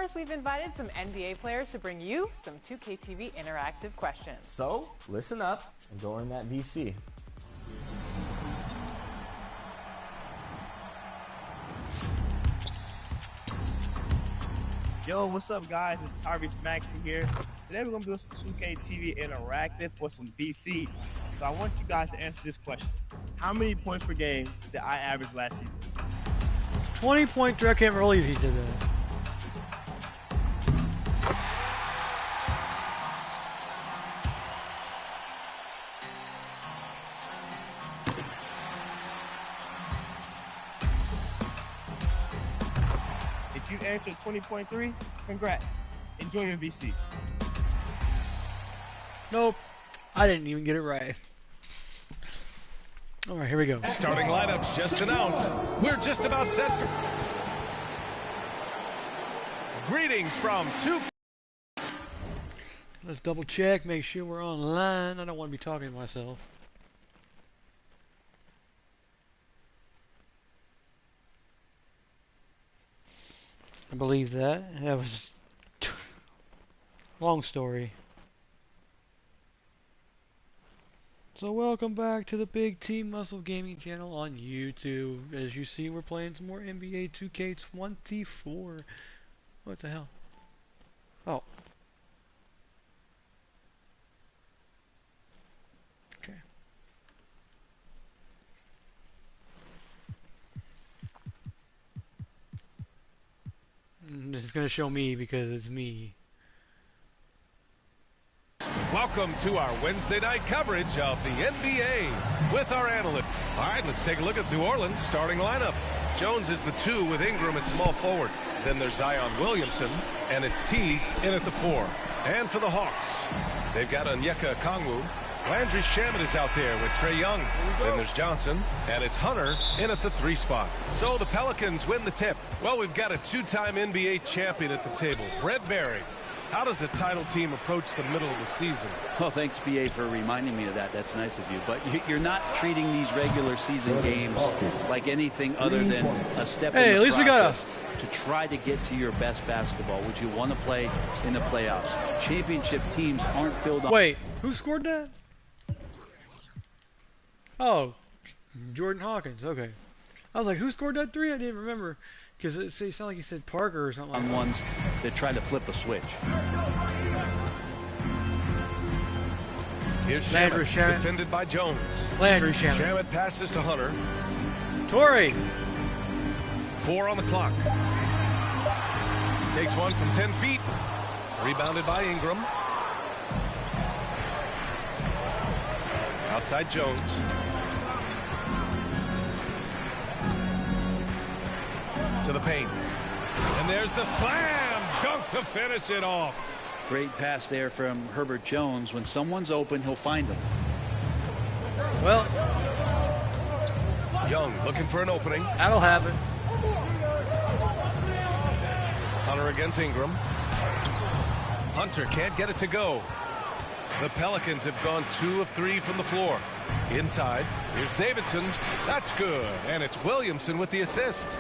course, we've invited some NBA players to bring you some 2KTV interactive questions. So, listen up and go earn that VC. Yo, what's up, guys? It's Tyrese Maxey here. Today we're going to do some 2KTV interactive for some BC. So I want you guys to answer this question. How many points per game did I average last season? 20-point. I can't believe he did that. If you answered 20.3, congrats. Enjoy your VC. Nope. I didn't even get it right. All right, here we go. Starting lineups just announced. We're just about set for... Greetings from 2... Let's double check, make sure we're online. I don't want to be talking to myself. I believe that. That was... long story. So welcome back to the Big T Muscle Gaming channel on YouTube. As you see, we're playing some more NBA 2K24. What the hell? Oh. Okay. It's gonna show me because it's me. Welcome to our Wednesday night coverage of the NBA with our analyst. All right, let's take a look at New Orleans' starting lineup. Jones is the 2 with Ingram at small forward. Then there's Zion Williamson, and it's T in at the 4. And for the Hawks, they've got Onyeka Okongwu. Landry Shamet is out there with Trae Young. Then there's Johnson, and it's Hunter in at the 3 spot. So the Pelicans win the tip. Well, we've got a 2-time NBA champion at the table, Brent Barry. How does a title team approach the middle of the season? Well, thanks, BA, for reminding me of that. That's nice of you. But you're not treating these regular season games like anything other than a step in the at least process to try to get to your best basketball, which you want to play in the playoffs. Championship teams aren't built on... Wait, who scored that? Oh, Jordan Hawkins. Okay. I was like, who scored that 3? I didn't remember. Because it sounded like he said Parker or something like that. Ones that try to flip a switch. Here's Shamet, defended by Jones. Landry Shamet. Shamet passes to Hunter. Torrey. 4 on the clock. Takes one from 10 feet. Rebounded by Ingram. Outside Jones. To the paint. And there's the slam dunk to finish it off. Great pass there from Herbert Jones. When someone's open, he'll find them. Well, Young looking for an opening. That'll happen. Hunter against Ingram. Hunter can't get it to go. The Pelicans have gone 2 of 3 from the floor. Inside, here's Davidson. That's good. And it's Williamson with the assist.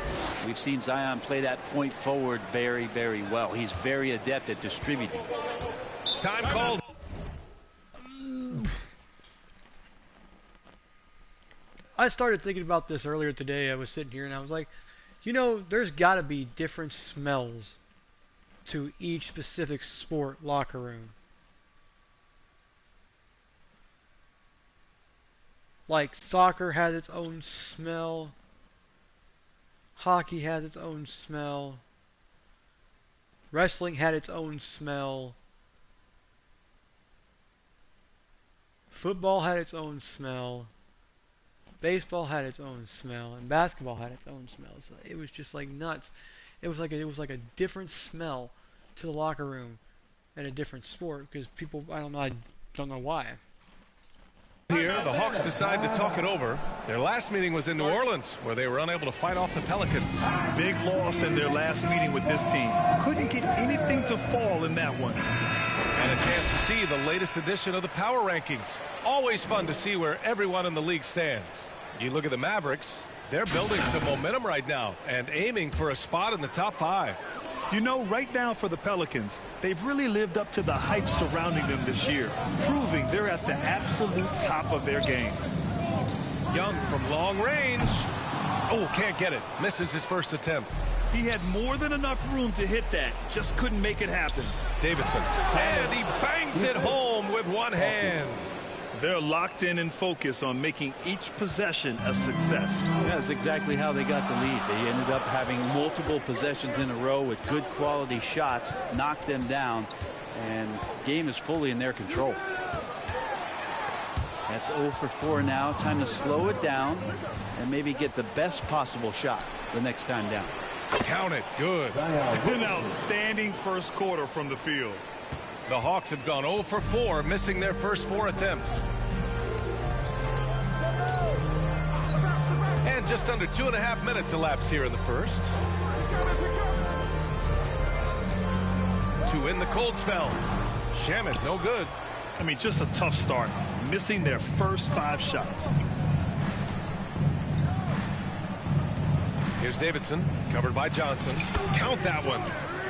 We've seen Zion play that point forward very, very well. He's very adept at distributing. Time called. I started thinking about this earlier today. I was sitting here and I was like, you know, there's got to be different smells to each specific sport locker room. Like soccer has its own smell. Hockey has its own smell. Wrestling had its own smell. Football had its own smell. Baseball had its own smell, and basketball had its own smell. So it was just like nuts. It was like a different smell to the locker room in a different sport because people, I don't know why. Here, the Hawks decide to talk it over. Their last meeting was in New Orleans, where they were unable to fight off the Pelicans. Big loss in their last meeting with this team. Couldn't get anything to fall in that one. And a chance to see the latest edition of the Power Rankings. Always fun to see where everyone in the league stands. You look at the Mavericks, they're building some momentum right now and aiming for a spot in the top 5. You know, right now for the Pelicans, they've really lived up to the hype surrounding them this year, proving they're at the absolute top of their game. Young from long range. Oh, can't get it. Misses his first attempt. He had more than enough room to hit that, just couldn't make it happen. Davidson. And he bangs it home with one hand. They're locked in and focused on making each possession a success. That's exactly how they got the lead. They ended up having multiple possessions in a row with good quality shots, knocked them down, and the game is fully in their control. That's 0 for 4 now. Time to slow it down and maybe get the best possible shot the next time down. Count it. Good. An outstanding first quarter from the field. The Hawks have gone 0 for 4, missing their first 4 attempts. And just under 2.5 minutes elapsed here in the first. To win the cold spell. Shamet, no good. I mean, just a tough start, missing their first 5 shots. Here's Davidson, covered by Johnson. Count that one.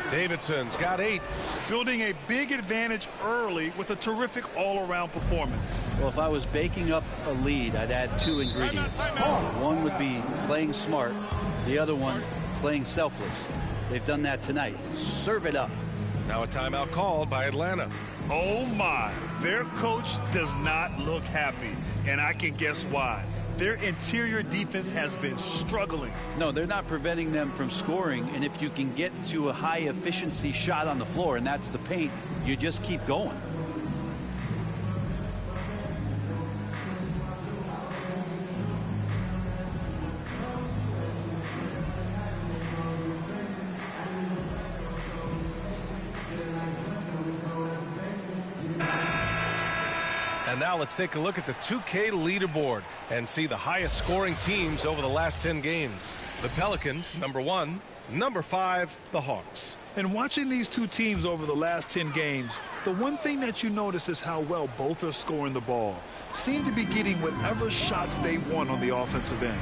Davidson's got 8. Building a big advantage early with a terrific all-around performance. Well, if I was baking up a lead, I'd add 2 ingredients. One would be playing smart. The other one, playing selfless. They've done that tonight. Serve it up. Now a timeout called by Atlanta. Oh, my. Their coach does not look happy, and I can guess why. Their interior defense has been struggling. No, they're not preventing them from scoring, and if you can get to a high-efficiency shot on the floor, and that's the paint, you just keep going. And now let's take a look at the 2K leaderboard and see the highest scoring teams over the last 10 games. The Pelicans, number 1. Number 5, the Hawks. And watching these two teams over the last 10 games, the one thing that you notice is how well both are scoring the ball. Seem to be getting whatever shots they want on the offensive end.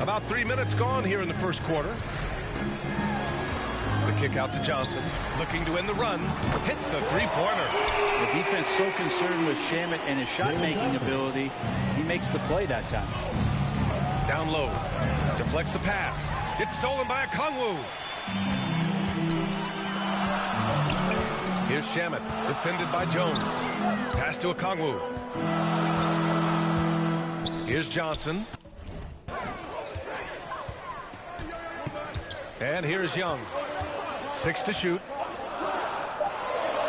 About 3 minutes gone here in the first quarter. The kick out to Johnson, looking to end the run, hits a three-pointer. The defense so concerned with Shamet and his shot-making ability, he makes the play that time. Down low, deflects the pass. It's stolen by Okongwu. Here's Shamet, defended by Jones. Pass to Okongwu. Here's Johnson. And here's Young. 6 to shoot.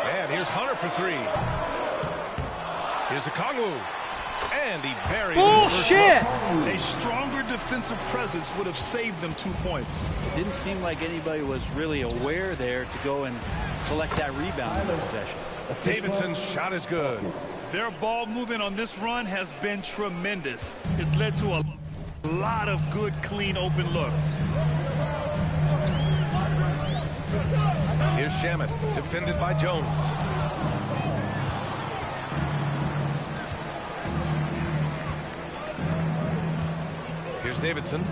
And here's Hunter for 3. Here's Okongwu. And he buries Bullshit! A stronger defensive presence would have saved them 2 points. It didn't seem like anybody was really aware there to go and collect that rebound in the possession. Davidson's shot is good. Their ball movement on this run has been tremendous. It's led to a lot of good, clean, open looks. Here's Shamet, defended by Jones. Here's Davidson,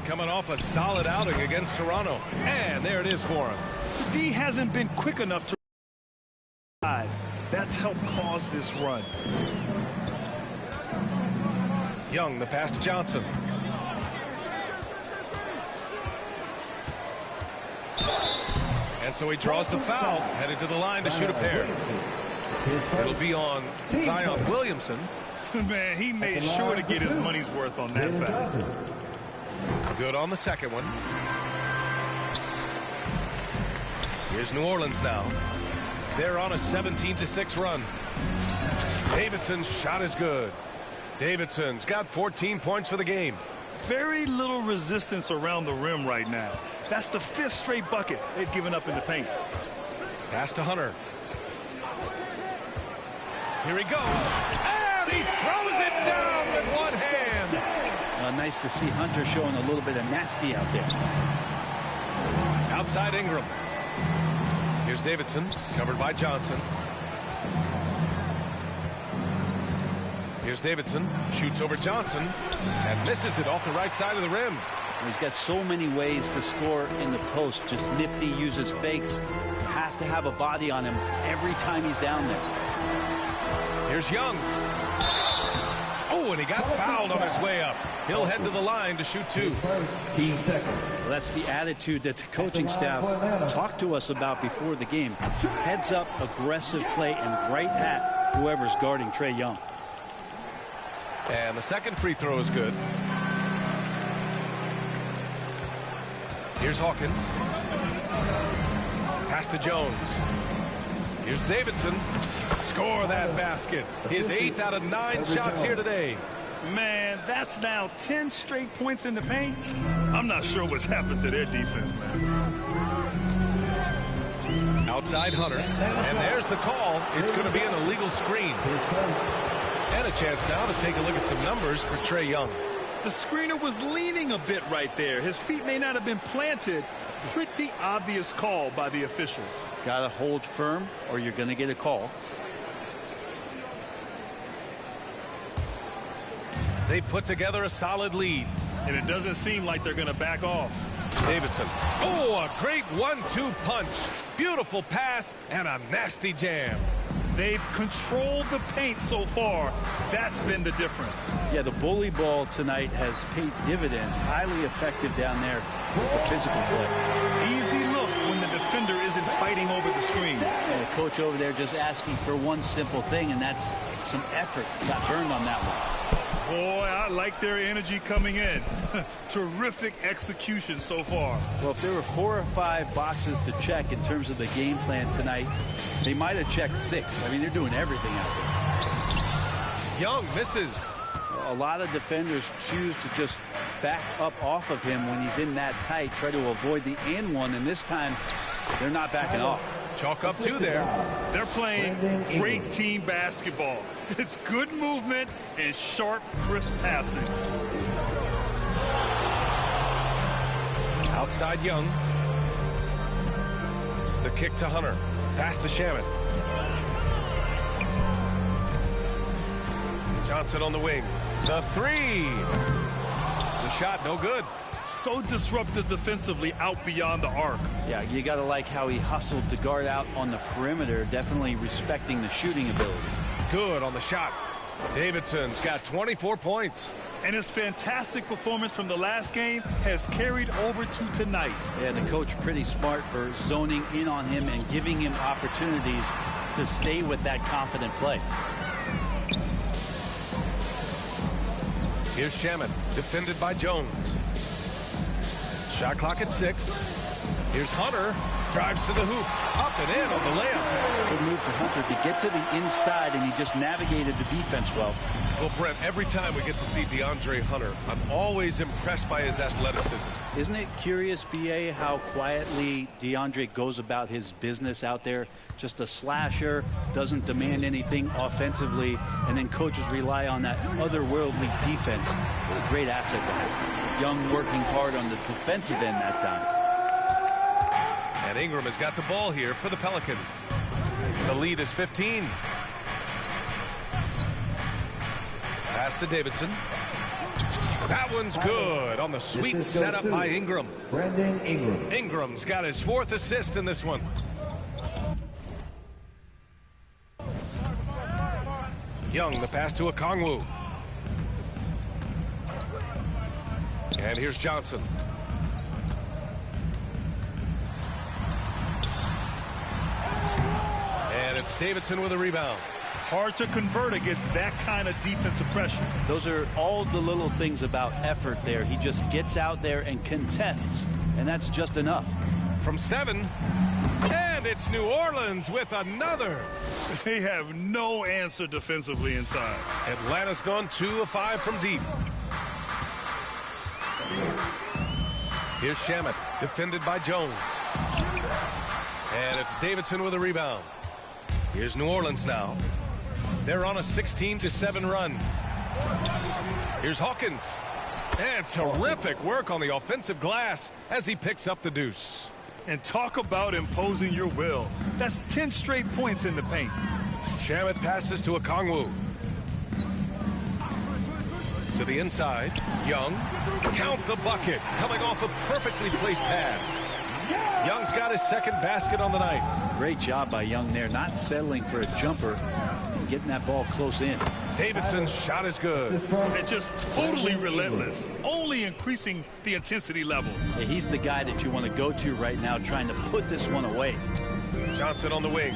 coming off a solid outing against Toronto. And there it is for him. D hasn't been quick enough to ride. That's helped cause this run. Young, the pass to Johnson. And so he draws the foul, headed to the line to shoot a pair. It'll be on Zion Williamson. Man, he made sure to get his money's worth on that foul. Good on the second one. Here's New Orleans now. They're on a 17-6 run. Davidson's shot is good. Davidson's got 14 points for the game. Very little resistance around the rim right now. That's the 5th straight bucket they've given up in the paint. Pass to Hunter. Here he goes. And he throws it down with one hand. Nice to see Hunter showing a little bit of nasty out there. Outside Ingram. Here's Davidson, covered by Johnson. Here's Davidson, shoots over Johnson, and misses it off the right side of the rim. He's got so many ways to score in the post. Just nifty, uses fakes. You have to have a body on him every time he's down there. Here's Young. Oh, and he got fouled on his way up. He'll head to the line to shoot 2. Team second. Well, that's the attitude that the coaching staff talked to us about before the game. Heads up, aggressive play, and right at whoever's guarding Trae Young. And the second free throw is good. Here's Hawkins. Pass to Jones. Here's Davidson. Score that basket. His 8th out of 9 shots here today. Man, that's now 10 straight points in the paint. I'm not sure what's happened to their defense, man. Outside Hunter. And there's the call. It's going to be an illegal screen. And a chance now to take a look at some numbers for Trae Young. The screener was leaning a bit right there. His feet may not have been planted. Pretty obvious call by the officials. Got to hold firm or you're going to get a call. They put together a solid lead. And it doesn't seem like they're going to back off. Davidson. Oh, a great 1-2 punch. Beautiful pass and a nasty jam. They've controlled the paint so far. That's been the difference. Yeah, the bully ball tonight has paid dividends. Highly effective down there with the physical play. Easy look when the defender isn't fighting over the screen. And the coach over there just asking for one simple thing, and that's some effort. Got burned on that one. Boy, I like their energy coming in. Terrific execution so far. Well, if there were 4 or 5 boxes to check in terms of the game plan tonight, they might have checked 6. I mean, they're doing everything out there. Young misses. A lot of defenders choose to just back up off of him when he's in that tight, try to avoid the and one, and this time they're not backing off. Chalk up 2 there. They're playing great team basketball. It's good movement and sharp, crisp passing. Outside Young. The kick to Hunter. Pass to Shaman. Johnson on the wing. The 3. The shot no good. So disruptive defensively out beyond the arc. Yeah, you got to like how he hustled to guard out on the perimeter, definitely respecting the shooting ability. Good on the shot. Davidson's got 24 points. And his fantastic performance from the last game has carried over to tonight. Yeah, the coach pretty smart for zoning in on him and giving him opportunities to stay with that confident play. Here's Shaman, defended by Jones. Shot clock at 6. Here's Hunter, drives to the hoop, up and in on the layup. Good move for Hunter to get to the inside, and he just navigated the defense well. Well, Brent, every time we get to see DeAndre Hunter, I'm always impressed by his athleticism. Isn't it curious, B.A., how quietly DeAndre goes about his business out there? Just a slasher, doesn't demand anything offensively, and then coaches rely on that otherworldly defense. What a great asset to have. Young working hard on the defensive end that time. And Ingram has got the ball here for the Pelicans. The lead is 15. Pass to Davidson. That one's good on the sweet setup by Ingram. Brandon Ingram. Ingram's got his 4th assist in this one. Young, the pass to Okongwu. And here's Johnson. And it's Davidson with a rebound. Hard to convert against that kind of defensive pressure. Those are all the little things about effort there. He just gets out there and contests, and that's just enough. From 7, and it's New Orleans with another. They have no answer defensively inside. Atlanta's gone 2 of 5 from deep. Here's Shamet, defended by Jones. And it's Davidson with a rebound. Here's New Orleans now. They're on a 16-7 run. Here's Hawkins. And terrific work on the offensive glass as he picks up the deuce. And talk about imposing your will. That's 10 straight points in the paint. Shamet passes to Okongwu. To the inside. Young. Count the bucket. Coming off a perfectly placed pass. Young's got his second basket on the night. Great job by Young there, not settling for a jumper, getting that ball close in. Davidson's shot is good. And just totally relentless, only increasing the intensity level. Yeah, he's the guy that you want to go to right now, trying to put this one away. Johnson on the wing.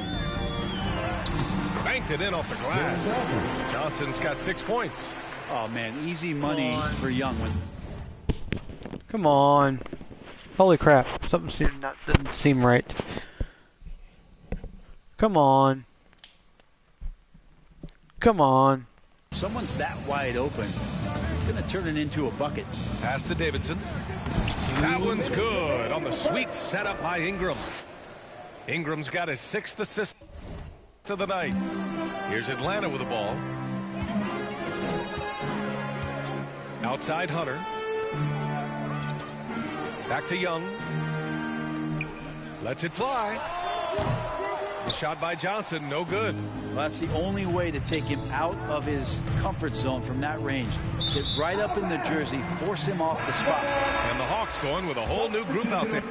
Banked it in off the glass. Johnson's got 6 points. Oh, man, easy money for Young. Come on. Holy crap. Something doesn't seem right. Come on. Come on. Someone's that wide open. It's going to turn it into a bucket. Pass to Davidson. That one's good on the sweet setup by Ingram. Ingram's got his 6th assist of the night. Here's Atlanta with the ball. Outside Hunter. Back to Young. Lets it fly. The shot by Johnson, no good. Well, that's the only way to take him out of his comfort zone from that range. Get right up in the jersey, force him off the spot. And the Hawks going with a whole new group out there.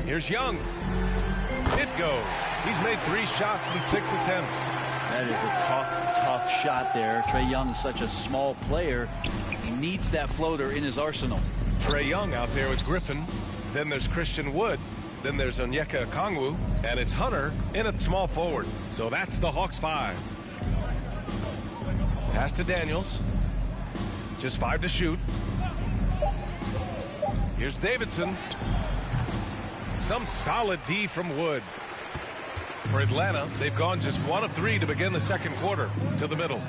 Here's Young. It goes. He's made 3 shots in 6 attempts. That is a tough shot there. Trae Young's such a small player. He needs that floater in his arsenal. Trae Young out there with Griffin. Then there's Christian Wood. Then there's Onyeka Okongwu. And it's Hunter in at small forward. So that's the Hawks 5. Pass to Daniels. Just 5 to shoot. Here's Davidson. Some solid D from Wood. For Atlanta, they've gone just 1 of 3 to begin the second quarter. To the middle.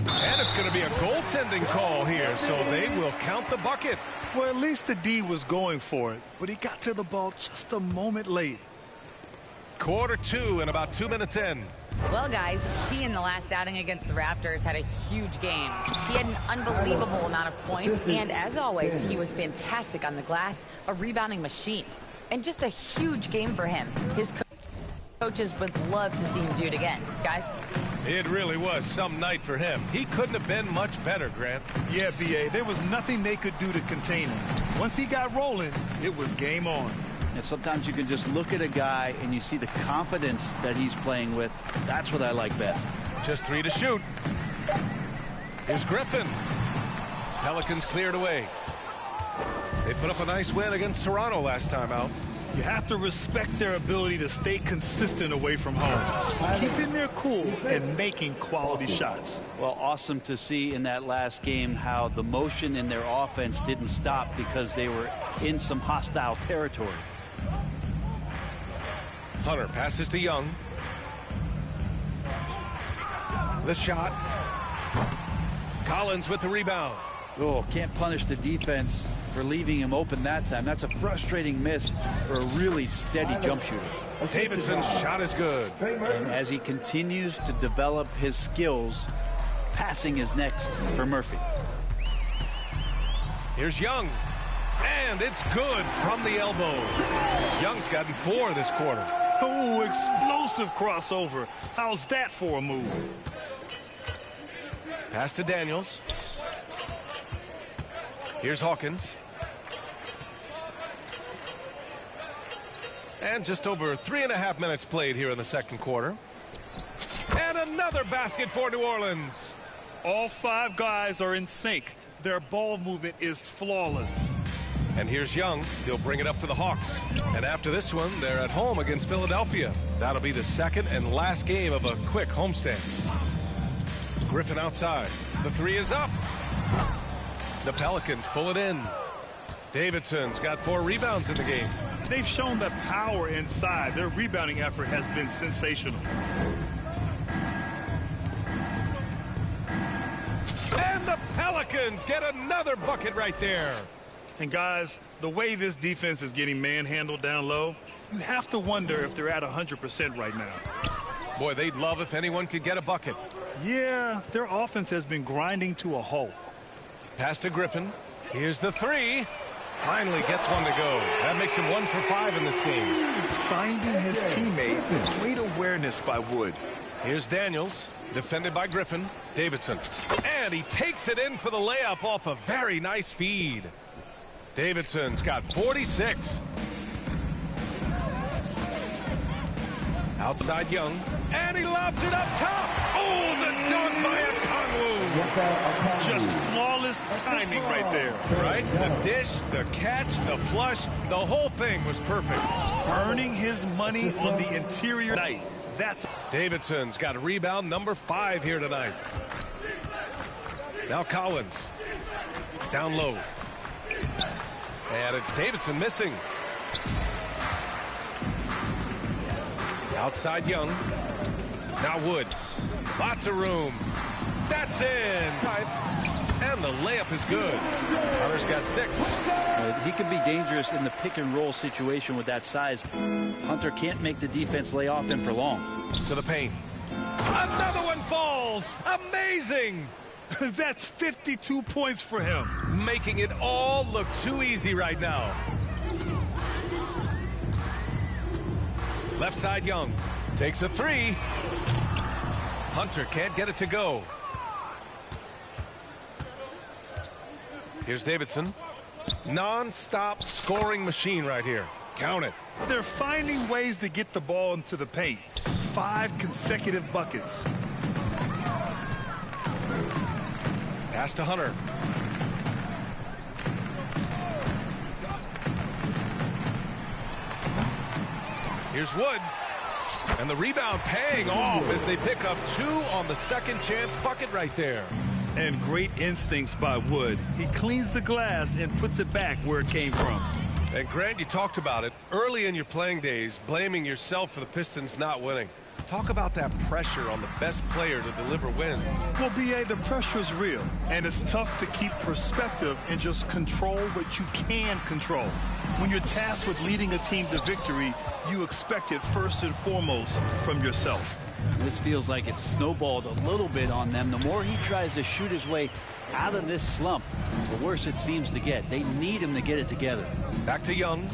And it's going to be a goaltending call here, so they will count the bucket. Well, at least the D was going for it, but he got to the ball just a moment late. Quarter 2 and about 2 minutes in. Well, guys, T in the last outing against the Raptors had a huge game. He had an unbelievable amount of points, and as always, he was fantastic on the glass, a rebounding machine. And just a huge game for him. His coaches would love to see him do it again. Guys? It really was some night for him. He couldn't have been much better, Grant. Yeah, B.A., there was nothing they could do to contain him. Once he got rolling, it was game on. And sometimes you can just look at a guy and you see the confidence that he's playing with. That's what I like best. Just 3 to shoot. Here's Griffin. Pelicans cleared away. They put up a nice win against Toronto last time out. You have to respect their ability to stay consistent away from home, keeping their cool and making quality shots. Well, awesome to see in that last game how the motion in their offense didn't stop because they were in some hostile territory. Hunter passes to Young. The shot. Collins with the rebound. Oh, can't punish the defense for leaving him open that time. That's a frustrating miss for a really steady jump shooter. Davidson's shot is good. And as he continues to develop his skills, passing is next for Murphy. Here's Young. And it's good from the elbow. Young's gotten 4 this quarter. Oh, explosive crossover. How's that for a move? Pass to Daniels. Here's Hawkins. And just over 3.5 minutes played here in the second quarter. And another basket for New Orleans. All 5 guys are in sync. Their ball movement is flawless. And here's Young. He'll bring it up for the Hawks. And after this one, they're at home against Philadelphia. That'll be the second and last game of a quick homestand. Griffin outside. The 3 is up. The Pelicans pull it in. Davidson's got 4 rebounds in the game. They've shown the power inside. Their rebounding effort has been sensational. And the Pelicans get another bucket right there. And guys, the way this defense is getting manhandled down low, you have to wonder if they're at 100% right now. Boy, they'd love if anyone could get a bucket. Yeah, their offense has been grinding to a halt. Pass to Griffin. Here's the three. Finally gets one to go. That makes him 1 for 5 in this game. Finding his teammate, great awareness by Wood. Here's Daniels, defended by Griffin. Davidson. And he takes it in for the layup off a very nice feed. Davidson's got 46. Outside Young. And he lobs it up top. Oh, the dunk by Okongwu. Just flawless timing right there. Right? The dish, the catch, the flush, the whole thing was perfect. Earning his money on the interior night. That's Davidson's got a rebound number 5 here tonight. Now Collins. Down low. And it's Davidson missing. Outside Young. Now Wood. Lots of room. That's in. And the layup is good. Hunter's got 6. He can be dangerous in the pick and roll situation with that size. Hunter can't make the defense lay off him for long. To the paint. Another one falls. Amazing. That's 52 points for him. Making it all look too easy right now. Left side Young. Takes a 3. Hunter can't get it to go. Here's Davidson. Non-stop scoring machine right here. Count it. They're finding ways to get the ball into the paint. 5 consecutive buckets. Pass to Hunter. Here's Wood. And the rebound paying off as they pick up 2 on the second chance bucket right there. And great instincts by Wood. He cleans the glass and puts it back where it came from. And Grant, you talked about it early in your playing days, blaming yourself for the Pistons not winning. Talk about that pressure on the best player to deliver wins. Well, B.A., the pressure is real, and it's tough to keep perspective and just control what you can control. When you're tasked with leading a team to victory, you expect it first and foremost from yourself. This feels like it's snowballed a little bit on them. The more he tries to shoot his way out of this slump, the worse it seems to get. They need him to get it together. Back to Young.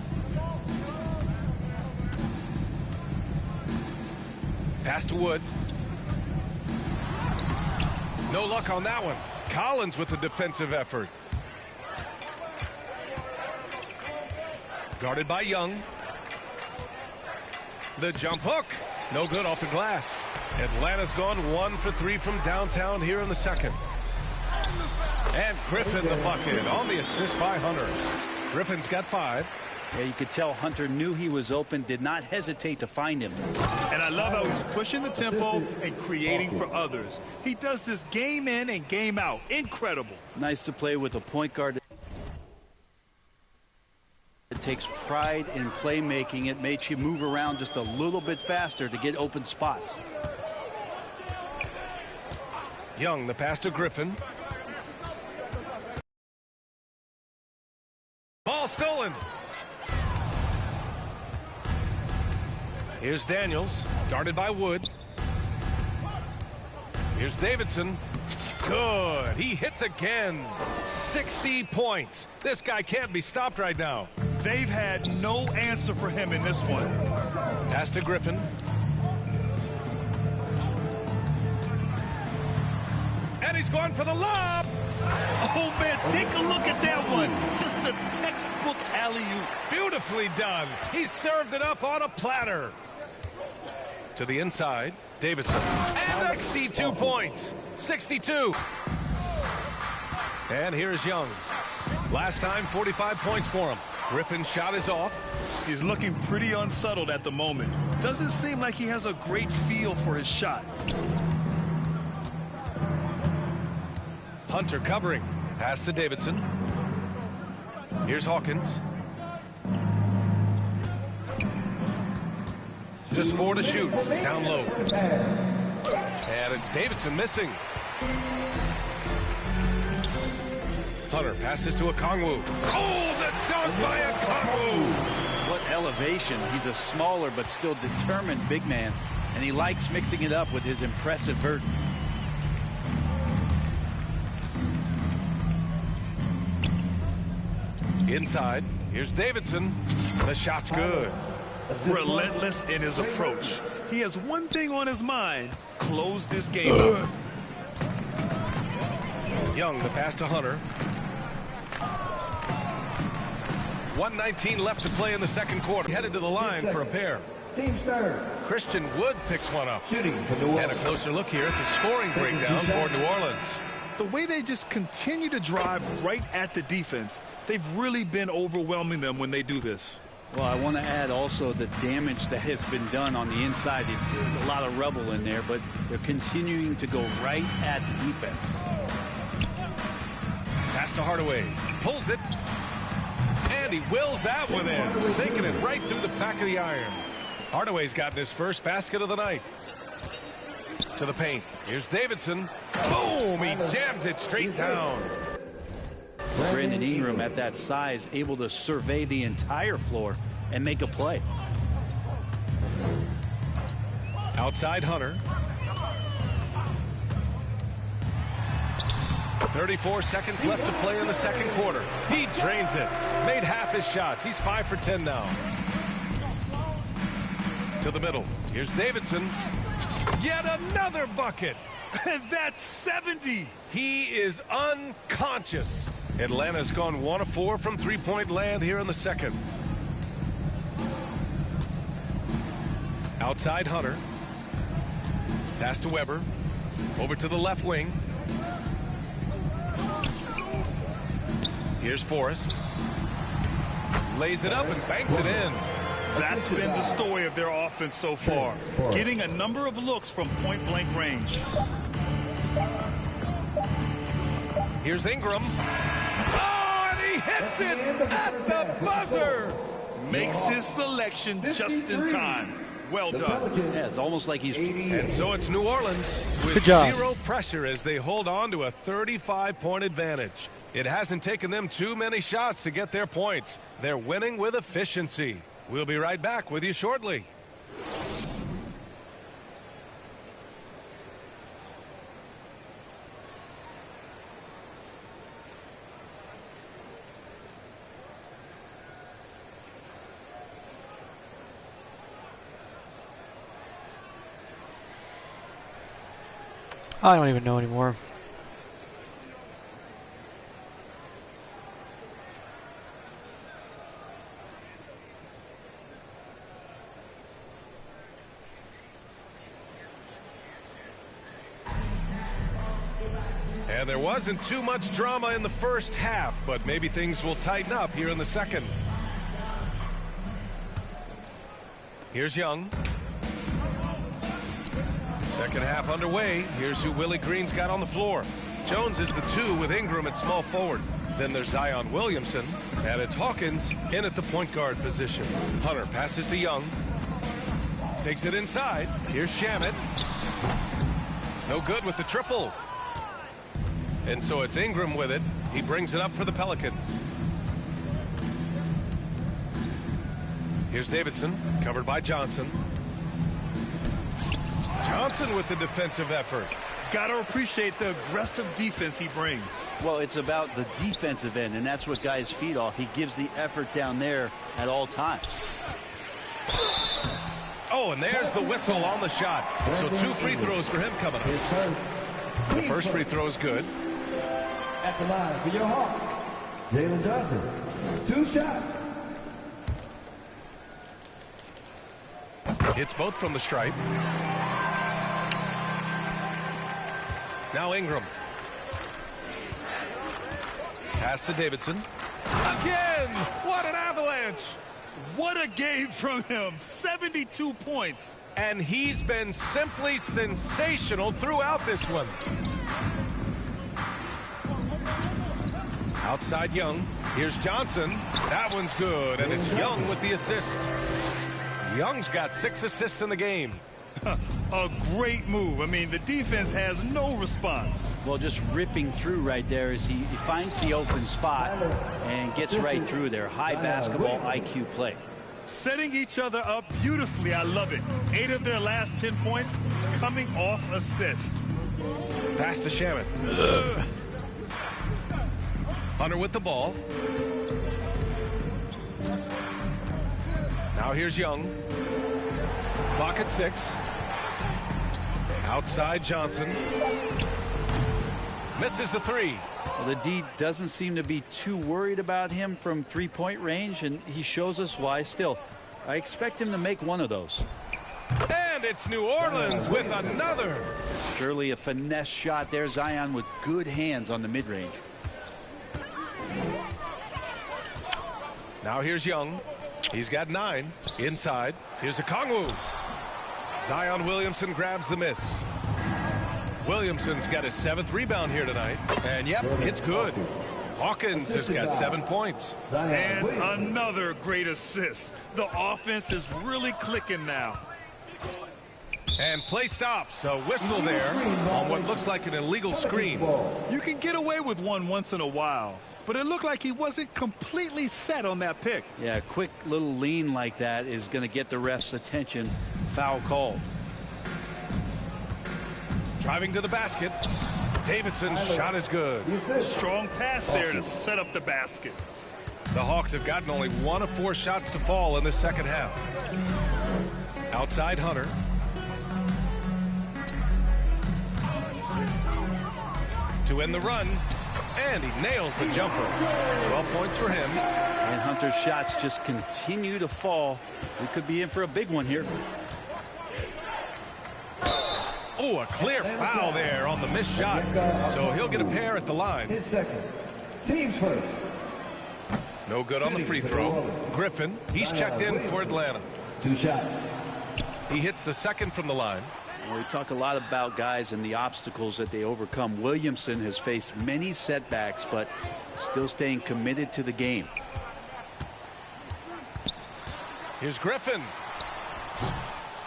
Pass to Wood. No luck on that one. Collins with the defensive effort. Guarded by Young. The jump hook. No good off the glass. Atlanta's gone 1 for 3 from downtown here in the second. And Griffin the bucket on the assist by Hunter. Griffin's got 5. Yeah, you could tell Hunter knew he was open, did not hesitate to find him. And I love how he's pushing the tempo and creating for others. He does this game in and game out. Incredible. Nice to play with a point guard that takes pride in playmaking. It makes you move around just a little bit faster to get open spots. Young, the pass to Griffin. Ball stolen. Here's Daniels, guarded by Wood. Here's Davidson. Good. He hits again. 60 points. This guy can't be stopped right now. They've had no answer for him in this one. Pass to Griffin. And he's going for the lob. Oh, man, take a look at that one. Just a textbook alley-oop. Beautifully done. He served it up on a platter. To the inside, Davidson. And 62 points. 62. And here's Young. Last time, 45 points for him. Griffin's shot is off. He's looking pretty unsettled at the moment. Doesn't seem like he has a great feel for his shot. Hunter covering. Pass to Davidson. Here's Hawkins. Just 4 to shoot. Down low. And it's Davidson missing. Hunter passes to Okongwu. Oh, the dunk by Okongwu. What elevation. He's a smaller but still determined big man. And he likes mixing it up with his impressive vert. Inside, here's Davidson. The shot's good. Relentless in his approach. He has one thing on his mind: close this game out. Young, the pass to Hunter. 1:19 left to play in the second quarter. Headed to the line for a pair. Team start. Christian Wood picks one up. Shooting for New Orleans. And a closer look here at the scoring breakdown for New Orleans. The way they just continue to drive right at the defense, they've really been overwhelming them when they do this. Well, I want to add also the damage that has been done on the inside. It's a lot of rubble in there, but they're continuing to go right at the defense. Pass to Hardaway. Pulls it. And he wills that one in, sinking it right through the back of the iron. Hardaway's gotten his first basket of the night. To the paint. Here's Davidson. Boom! He jams it straight down. Brandon Ingram at that size, able to survey the entire floor and make a play. Outside Hunter. 34 seconds left to play in the second quarter. He drains it. Made half his shots. He's 5 for 10 now. To the middle. Here's Davidson. Yet another bucket. That's 70. He is unconscious. Atlanta's gone 1 of 4 from three-point land here in the second. Outside Hunter. Pass to Weber. Over to the left wing. Here's Forrest. Lays it up and banks it in. That's been the story of their offense so far. Getting a number of looks from point-blank range. Here's Ingram. Oh, and he hits it at the buzzer. Makes his selection just in time. Well done. Yeah, it's almost like he's... And so it's New Orleans with Good job. zero pressure as they hold on to a 35-point advantage. It hasn't taken them too many shots to get their points. They're winning with efficiency. We'll be right back with you shortly. I don't even know anymore. And there wasn't too much drama in the first half, but maybe things will tighten up here in the second. Here's Young. Second half underway. Here's who Willie Green's got on the floor. Jones is the 2 with Ingram at small forward. Then there's Zion Williamson. And it's Hawkins in at the point guard position. Hunter passes to Young. Takes it inside. Here's Shamet. No good with the triple. And so it's Ingram with it. He brings it up for the Pelicans. Here's Davidson, covered by Johnson. Johnson with the defensive effort. Got to appreciate the aggressive defense he brings. Well, it's about the defensive end, and that's what guys feed off. He gives the effort down there at all times. Oh, and there's the whistle on the shot. So 2 free throws for him coming up. The first free throw is good. At the line for your Hawks, Jalen Johnson. 2 shots. Hits both from the stripe. Now Ingram. Pass to Davidson. Again! What an avalanche! What a game from him. 72 points. And he's been simply sensational throughout this one. Outside Young. Here's Johnson. That one's good, and it's Young with the assist. Young's got 6 assists in the game. A great move. I mean, the defense has no response. Well, just ripping through right there as he finds the open spot and gets right through there. High basketball IQ play. Setting each other up beautifully. I love it. 8 of their last 10 points coming off assist. Pass to Shamet. Hunter with the ball. Now here's Young. Clock at 6. Outside Johnson. Misses the 3. Well, the D doesn't seem to be too worried about him from three-point range, and he shows us why. Still, I expect him to make one of those. And it's New Orleans with another. Surely a finesse shot there. Zion with good hands on the mid-range. Now here's Young. He's got 9. Inside. Here's Okongwu. Zion Williamson grabs the miss. Williamson's got his 7th rebound here tonight. And yep, it's good. Hawkins has got 7 points. And another great assist. The offense is really clicking now. And play stops. A whistle there on what looks like an illegal screen. You can get away with one once in a while, but it looked like he wasn't completely set on that pick. Yeah, a quick little lean like that is going to get the ref's attention. Foul called. Driving to the basket. Davidson's shot is good. Strong pass there to set up the basket. The Hawks have gotten only 1 of 4 shots to fall in the second half. Outside Hunter. To end the run. And he nails the jumper. 12 points for him. And Hunter's shots just continue to fall. We could be in for a big one here. Oh, a clear foul there on the missed shot. So he'll get a pair at the line. His second. Team's first. No good on the free throw. Griffin, he's checked in for Atlanta. 2 shots. He hits the second from the line. Well, we talk a lot about guys and the obstacles that they overcome. Williamson has faced many setbacks, but still staying committed to the game. Here's Griffin.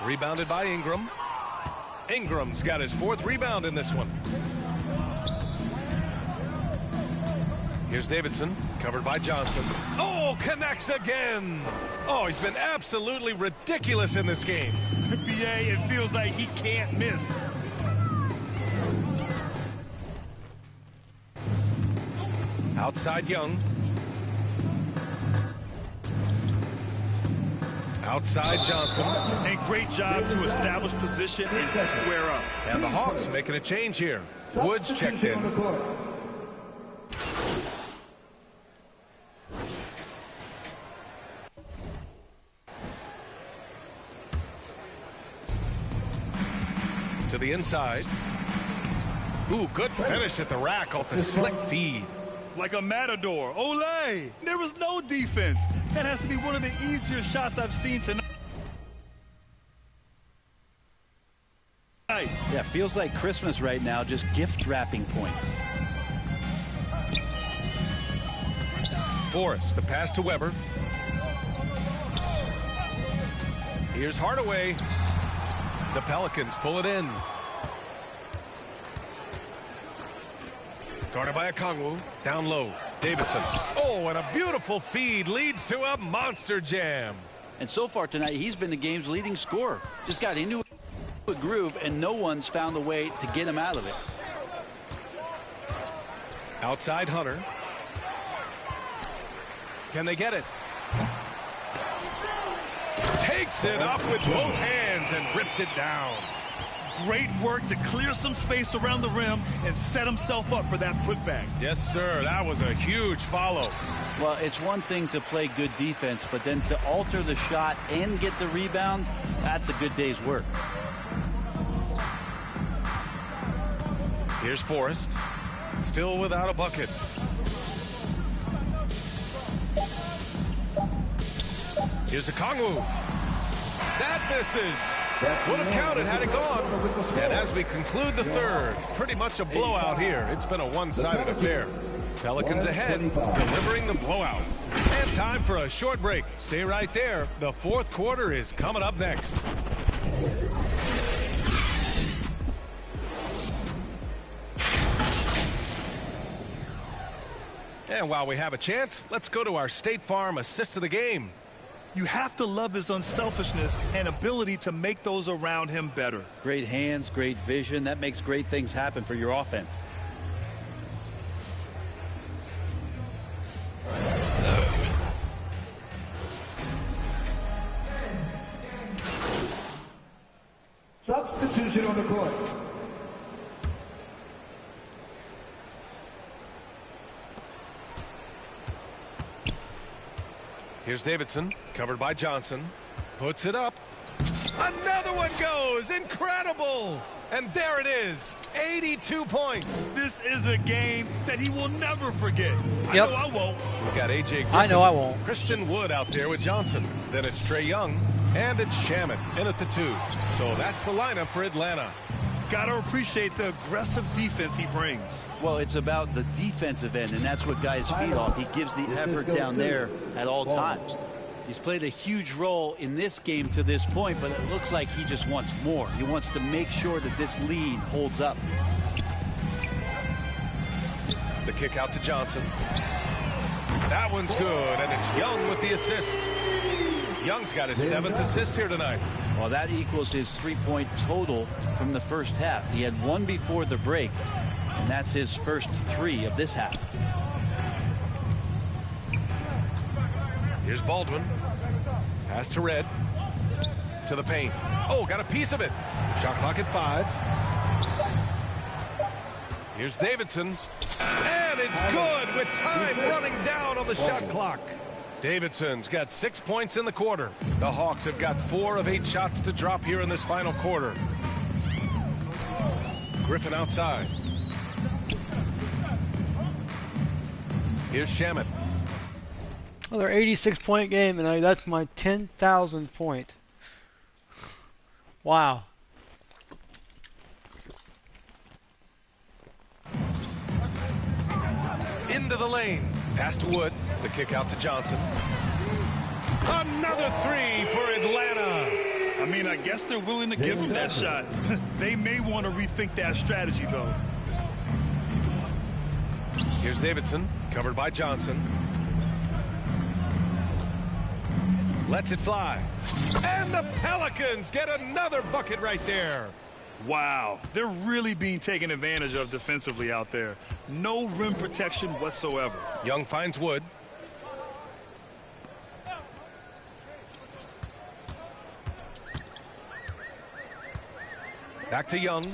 Rebounded by Ingram. Ingram's got his 4th rebound in this one. Here's Davidson, covered by Johnson. Oh, connects again. Oh, he's been absolutely ridiculous in this game. BA, it feels like he can't miss. Outside Young. Outside Johnson. And great job to establish position and square up. And the Hawks making a change here. Woods checked in. To the inside. Ooh, good finish at the rack off the slick feed. Like a matador. Olay! There was no defense. That has to be one of the easier shots I've seen tonight. Yeah, feels like Christmas right now, just gift wrapping points. Forrest, the pass to Weber. Here's Hardaway. The Pelicans pull it in. Guarded by Okongwu. Down low. Davidson. Oh, and a beautiful feed leads to a monster jam. And so far tonight, he's been the game's leading scorer. Just got into a groove, and no one's found a way to get him out of it. Outside Hunter. Can they get it? Takes it up with both hands and rips it down. Great work to clear some space around the rim and set himself up for that putback. Yes, sir. That was a huge follow. Well, it's one thing to play good defense, but then to alter the shot and get the rebound, that's a good day's work. Here's Forrest. Still without a bucket. Here's Okongwu. That misses. Would have counted had it gone. And as we conclude the third, pretty much a blowout here. It's been a one-sided affair. Pelicans ahead, delivering the blowout. And time for a short break. Stay right there. The fourth quarter is coming up next. And while we have a chance, let's go to our State Farm assist of the game. You have to love his unselfishness and ability to make those around him better. Great hands, great vision. That makes great things happen for your offense. Substitution on the court. Here's Davidson, covered by Johnson. Puts it up. Another one goes. Incredible. And there it is. 82 points. This is a game that he will never forget. Yep. I know I won't. We've got A.J. Griffin, I know I won't. Christian Wood out there with Johnson. Then it's Trae Young. And it's Shamet in at the 2. So that's the lineup for Atlanta. Gotta appreciate the aggressive defense he brings. Well, it's about the defensive end, and that's what guys feed off. He gives the effort down there at all times. He's played a huge role in this game to this point, but it looks like he just wants more. He wants to make sure that this lead holds up. The kick out to Johnson. That one's good, and it's Young with the assist. Young's got his 7th assist here tonight. Well, that equals his 3-point total from the first half. He had 1 before the break, and that's his first 3 of this half. Here's Baldwin. Pass to Red. To the paint. Oh, got a piece of it. Shot clock at 5. Here's Davidson. And it's good with time running down on the shot clock. Davidson's got 6 points in the quarter. The Hawks have got 4 of 8 shots to drop here in this final quarter. Griffin outside. Here's Shamet. Another 86-point game, and that's my 10,000th point. Wow. Into the lane. Pass to Wood. The kick out to Johnson. Another 3 for Atlanta. I mean, I guess they're willing to give him that shot. They may want to rethink that strategy, though. Here's Davidson, covered by Johnson. Lets it fly. And the Pelicans get another bucket right there. Wow, they're really being taken advantage of defensively out there. No rim protection whatsoever. Young finds Wood. Back to Young.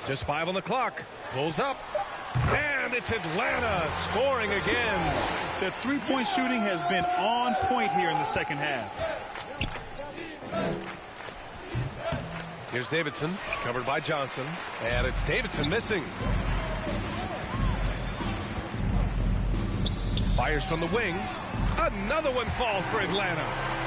Just 5 on the clock. Pulls up. And it's Atlanta scoring again. Their three-point shooting has been on point here in the second half. Here's Davidson, covered by Johnson. And it's Davidson missing. Fires from the wing. Another one falls for Atlanta.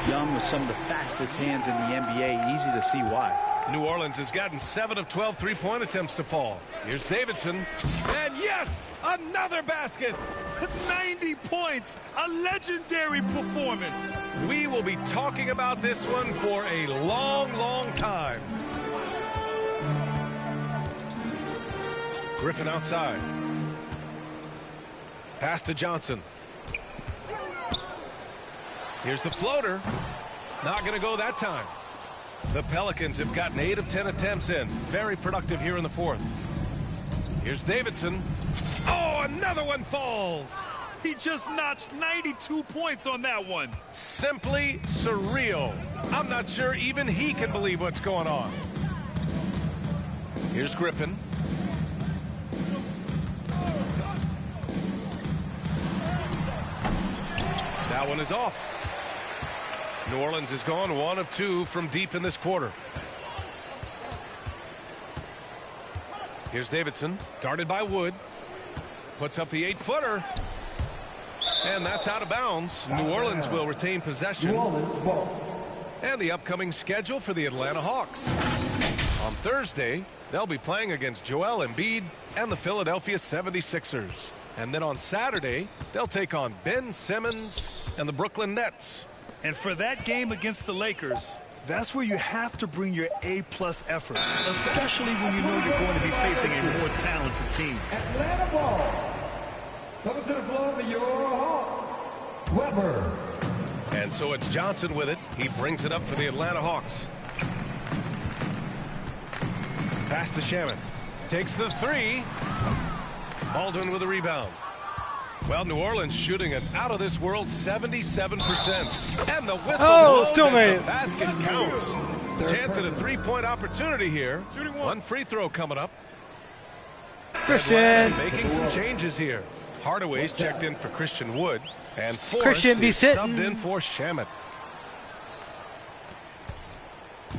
Young with some of the fastest hands in the NBA. Easy to see why. New Orleans has gotten 7 of 12 three-point attempts to fall. Here's Davidson. And yes, another basket. 90 points. A legendary performance. We will be talking about this one for a long, long time. Griffin outside. Pass to Johnson. Here's the floater. Not going to go that time. The Pelicans have gotten 8 of 10 attempts in. Very productive here in the 4th. Here's Davidson. Oh, another one falls. He just notched 92 points on that one. Simply surreal. I'm not sure even he can believe what's going on. Here's Griffin. That one is off. New Orleans has gone 1 of 2 from deep in this quarter. Here's Davidson, guarded by Wood. Puts up the 8-footer. And that's out of bounds. New Orleans will retain possession. And the upcoming schedule for the Atlanta Hawks. On Thursday, they'll be playing against Joel Embiid and the Philadelphia 76ers. And then on Saturday, they'll take on Ben Simmons and the Brooklyn Nets. And for that game against the Lakers, that's where you have to bring your A-plus effort, especially when you know you're going to be facing a more talented team. Atlanta ball. Coming to the floor for your Hawks, Weber. And so it's Johnson with it. He brings it up for the Atlanta Hawks. Pass to Shamet. Takes the 3. Baldwin with a rebound. Well, New Orleans shooting an out-of-this-world 77%. And the whistle blows still as made the it. basket counts. Chance at a three-point opportunity here. One free throw coming up. Christian. Making some changes here. Hardaway's checked in for Christian Wood. And Forrest Christian be is sitting. subbed in for Shamet.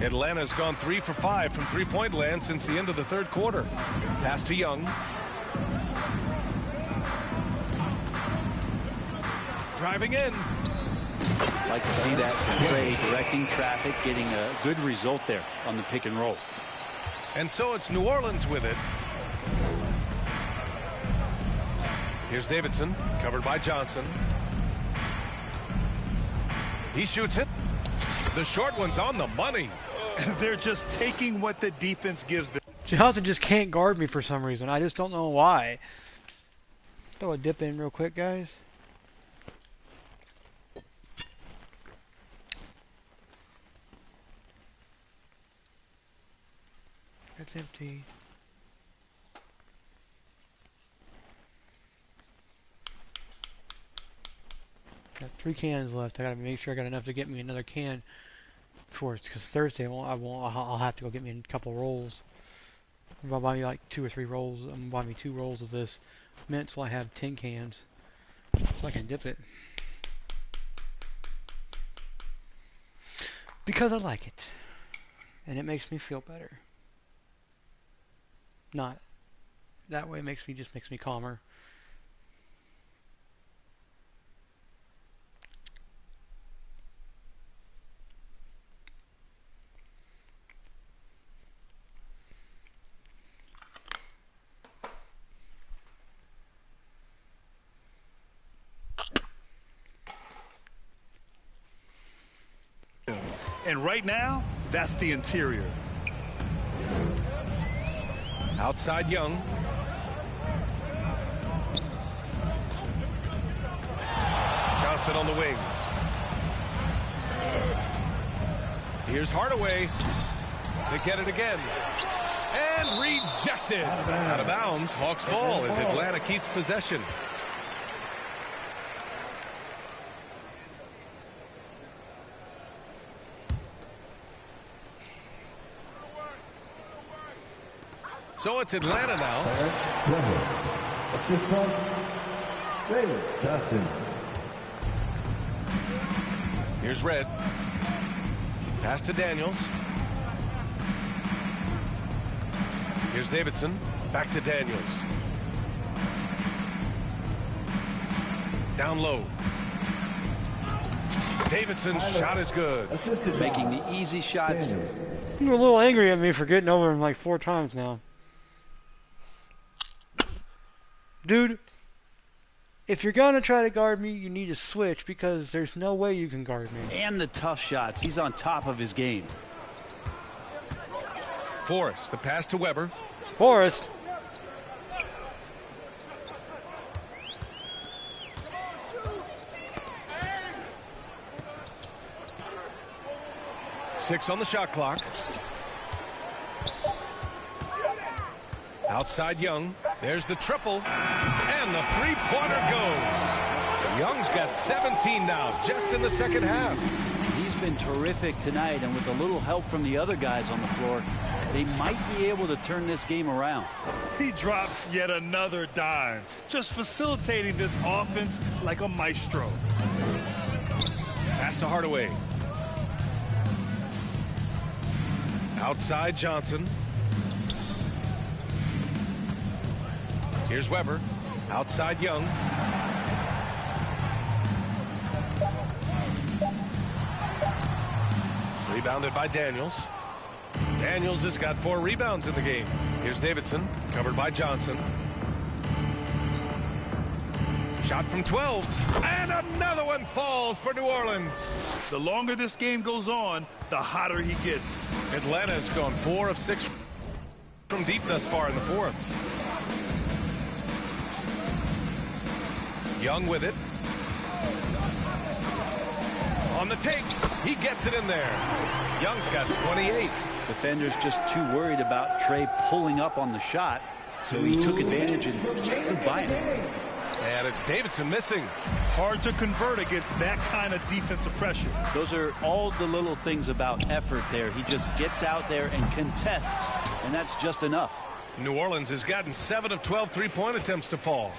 Atlanta's gone 3 for 5 from three-point land since the end of the third quarter. Pass to Young. Driving in. Like to see that from Trey, directing traffic, getting a good result there on the pick and roll. And so it's New Orleans with it. Here's Davidson, covered by Johnson. He shoots it. The short one's on the money. They're just taking what the defense gives them. Johnson just can't guard me for some reason. I just don't know why. Throw a dip in real quick, guys. That's empty. Got 3 cans left. I gotta make sure I got enough to get me another can before, because Thursday I'll have to go get me a couple rolls. I'm gonna buy me like 2 or 3 rolls. I'm gonna buy me 2 rolls of this mint so I have 10 cans so I can dip it. Because I like it. And it makes me feel better. Not that way, just makes me calmer. And right now, that's the interior. Outside Young. Johnson on the wing. Here's Hardaway. They get it again. And rejected. Out of bounds. Hawks ball as Atlanta keeps possession. So it's Atlanta now. Assist from David Johnson. Here's Red. Pass to Daniels. Here's Davidson. Back to Daniels. Down low. Davidson's shot is good. Making the easy shots. You're a little angry at me for getting over him like 4 times now. Dude, if you're going to try to guard me, you need to switch, because there's no way you can guard me. And the tough shots. He's on top of his game. Forrest, the pass to Weber. Forrest. Six on the shot clock. Outside Young. There's the triple. And the three-pointer goes. Young's got 17 now, just in the second half. He's been terrific tonight, and with a little help from the other guys on the floor, they might be able to turn this game around. He drops yet another dime, just facilitating this offense like a maestro. Pass to Hardaway. Outside Johnson. Here's Weber. Outside Young. Rebounded by Daniels. Daniels has got 4 rebounds in the game. Here's Davidson, covered by Johnson. Shot from 12. And another one falls for New Orleans. The longer this game goes on, the hotter he gets. Atlanta's gone 4 of 6 from deep thus far in the fourth. Young with it. On the take, he gets it in there. Young's got 28. Defenders just too worried about Trey pulling up on the shot, so he took advantage and just flew by him. And it's Davidson missing. Hard to convert against that kind of defensive pressure. Those are all the little things about effort there. He just gets out there and contests, and that's just enough. New Orleans has gotten 7 of 12 three-point attempts to fall.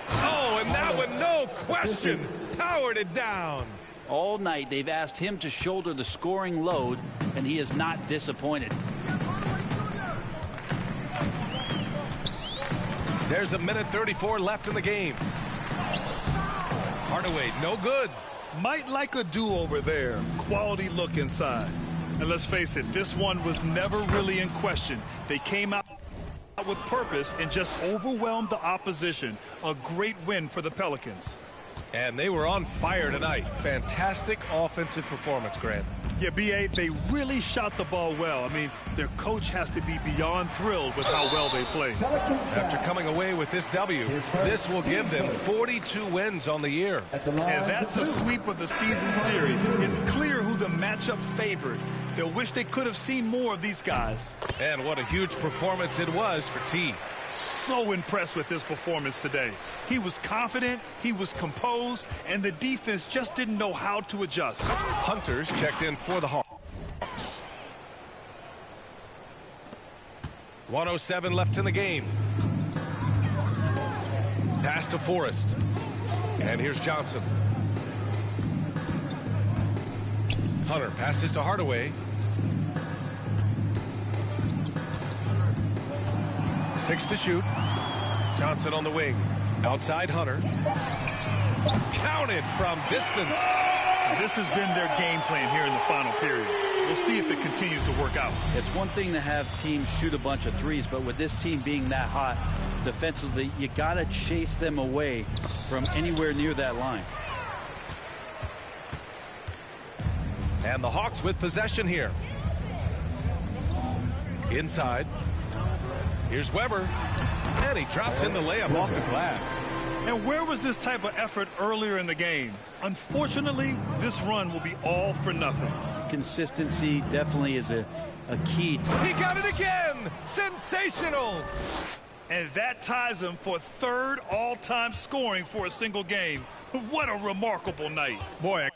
Oh, and that one, no question, powered it down. All night they've asked him to shoulder the scoring load, and he is not disappointed. There's a minute 34 left in the game. Hardaway, no good. Might like a do-over there. Quality look inside. And let's face it, this one was never really in question. They came out with purpose and just overwhelmed the opposition. A great win for the Pelicans. And they were on fire tonight. Fantastic offensive performance, Grant. Yeah, B.A., they really shot the ball well. I mean, their coach has to be beyond thrilled with how well they played. After coming away with this W, this will give them 42 wins on the year. And that's a sweep of the season series. It's clear who the matchup favored. They'll wish they could have seen more of these guys. And what a huge performance it was for T. So impressed with his performance today. He was confident, he was composed, and the defense just didn't know how to adjust. Hunters checked in for the Hawks. 1:07 left in the game. Pass to Forrest. And here's Johnson. Hunter passes to Hardaway. 6 to shoot. Johnson on the wing. Outside Hunter. Counted from distance. This has been their game plan here in the final period. We'll see if it continues to work out. It's one thing to have teams shoot a bunch of threes, but with this team being that hot defensively, you got to chase them away from anywhere near that line. And the Hawks with possession here. Inside. Here's Weber. And he drops in the layup off the glass. And where was this type of effort earlier in the game? Unfortunately, this run will be all for nothing. Consistency definitely is a key. He got it again! Sensational! And that ties him for third all-time scoring for a single game. What a remarkable night. Boy,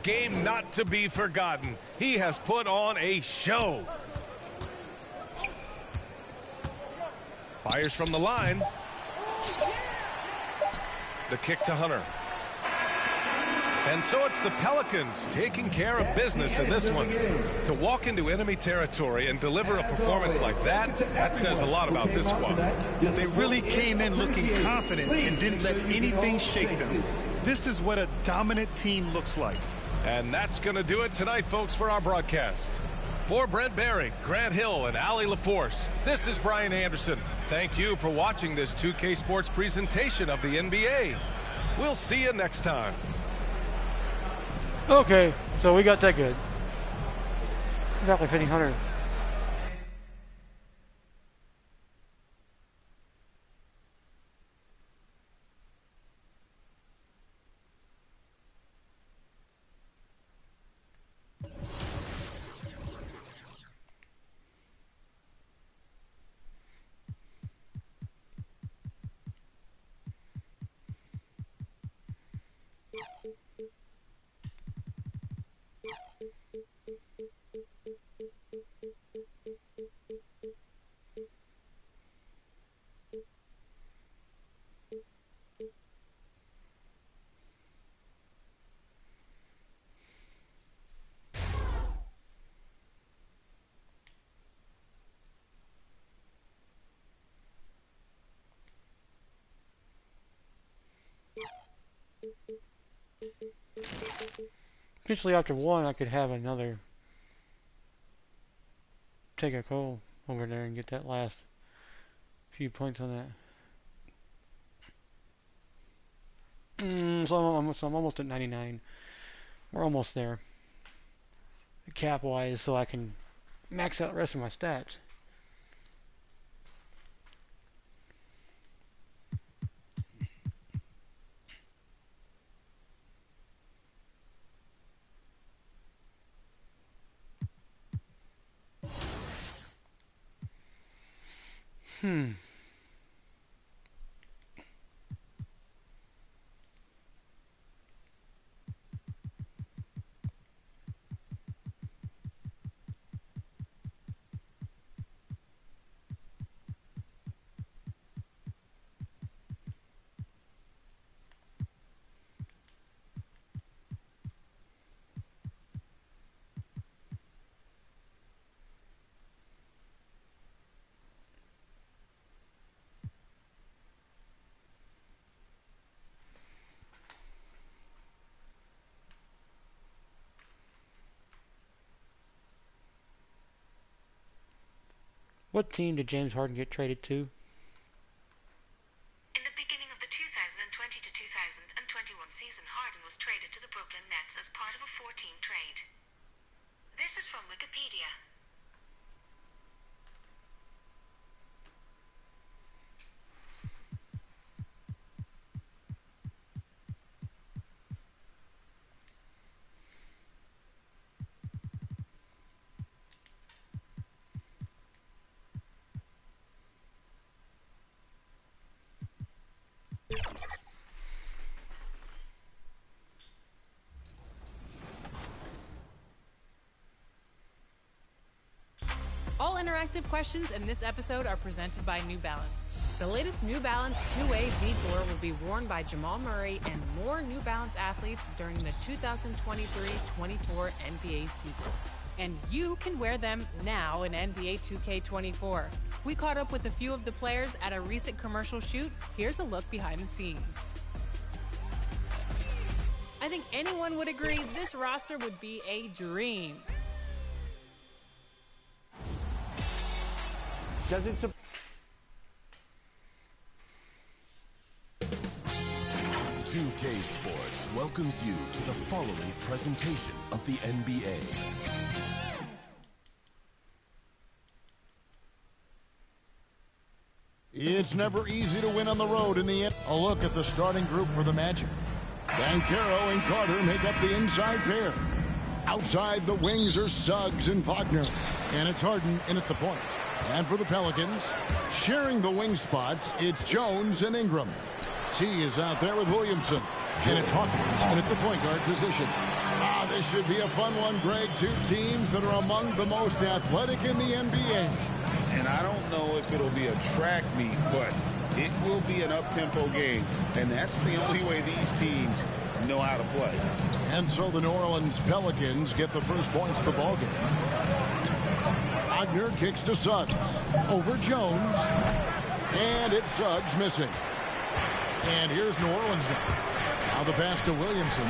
game not to be forgotten. He has put on a show. Fires from the line. The kick to Hunter. And so it's the Pelicans taking care of business in this one. To walk into enemy territory and deliver a performance like that, that says a lot about this squad. They really came in looking confident and didn't let anything shake them. This is what a dominant team looks like. And that's going to do it tonight, folks, for our broadcast. For Brent Barry, Grant Hill, and Allie LaForce, this is Brian Anderson. Thank you for watching this 2K Sports presentation of the NBA. We'll see you next time. Okay, so we got that good. Exactly 1,500. Potentially after one, I could have another. Take a call over there and get that last few points on that. So I'm almost at 99. We're almost there. Cap-wise, so I can max out the rest of my stats. What team did James Harden get traded to? In the beginning of the 2020 to 2021 season, Harden was traded to the Brooklyn Nets as part of a 4-team trade. This is from Wikipedia. All interactive questions in this episode are presented by New Balance. The latest New Balance 2A V4 will be worn by Jamal Murray and more New Balance athletes during the 2023-24 NBA season. And you can wear them now in NBA 2K24. We caught up with a few of the players at a recent commercial shoot. Here's a look behind the scenes. I think anyone would agree this roster would be a dream. Does it surprise 2K Sports welcomes you to the following presentation of the NBA. It's never easy to win on the road in the end. A look at the starting group for the Magic. Banchero and Carter make up the inside pair. Outside the wings are Suggs and Wagner. And it's Harden in at the point. And for the Pelicans, sharing the wing spots, it's Jones and Ingram. T is out there with Williamson. And it's Hawkins in at the point guard position. This should be a fun one, Greg. Two teams that are among the most athletic in the NBA. And I don't know if it'll be a track meet, but it will be an up-tempo game. And that's the only way these teams know how to play. And so the New Orleans Pelicans get the first points of the ballgame. Wagner kicks to Suggs. Over Jones. And it's Suggs missing. And here's New Orleans now. Now the pass to Williamson.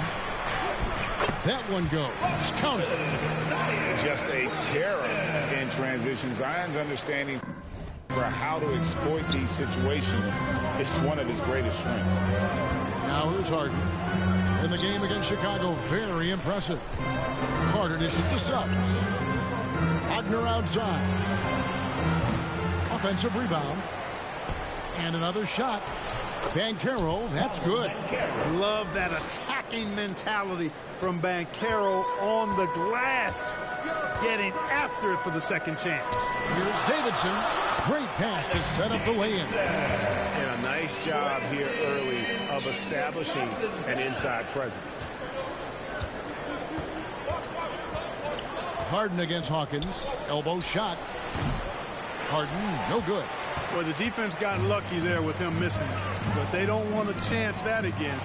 That one goes. Count it. Just a terror in transition. Zion's understanding for how to exploit these situations is one of his greatest strengths. Now here's Harden. In the game against Chicago, very impressive. Carter dishes to Suggs. Wagner outside. Offensive rebound. And another shot. Banchero, that's good. Love that attacking mentality from Banchero on the glass. Getting after it for the second chance. Here's Davidson. Great pass to set up the lay-in. And a nice job here early of establishing an inside presence. Harden against Hawkins. Elbow shot. Harden, no good. Well, the defense got lucky there with him missing, but they don't want to chance that again.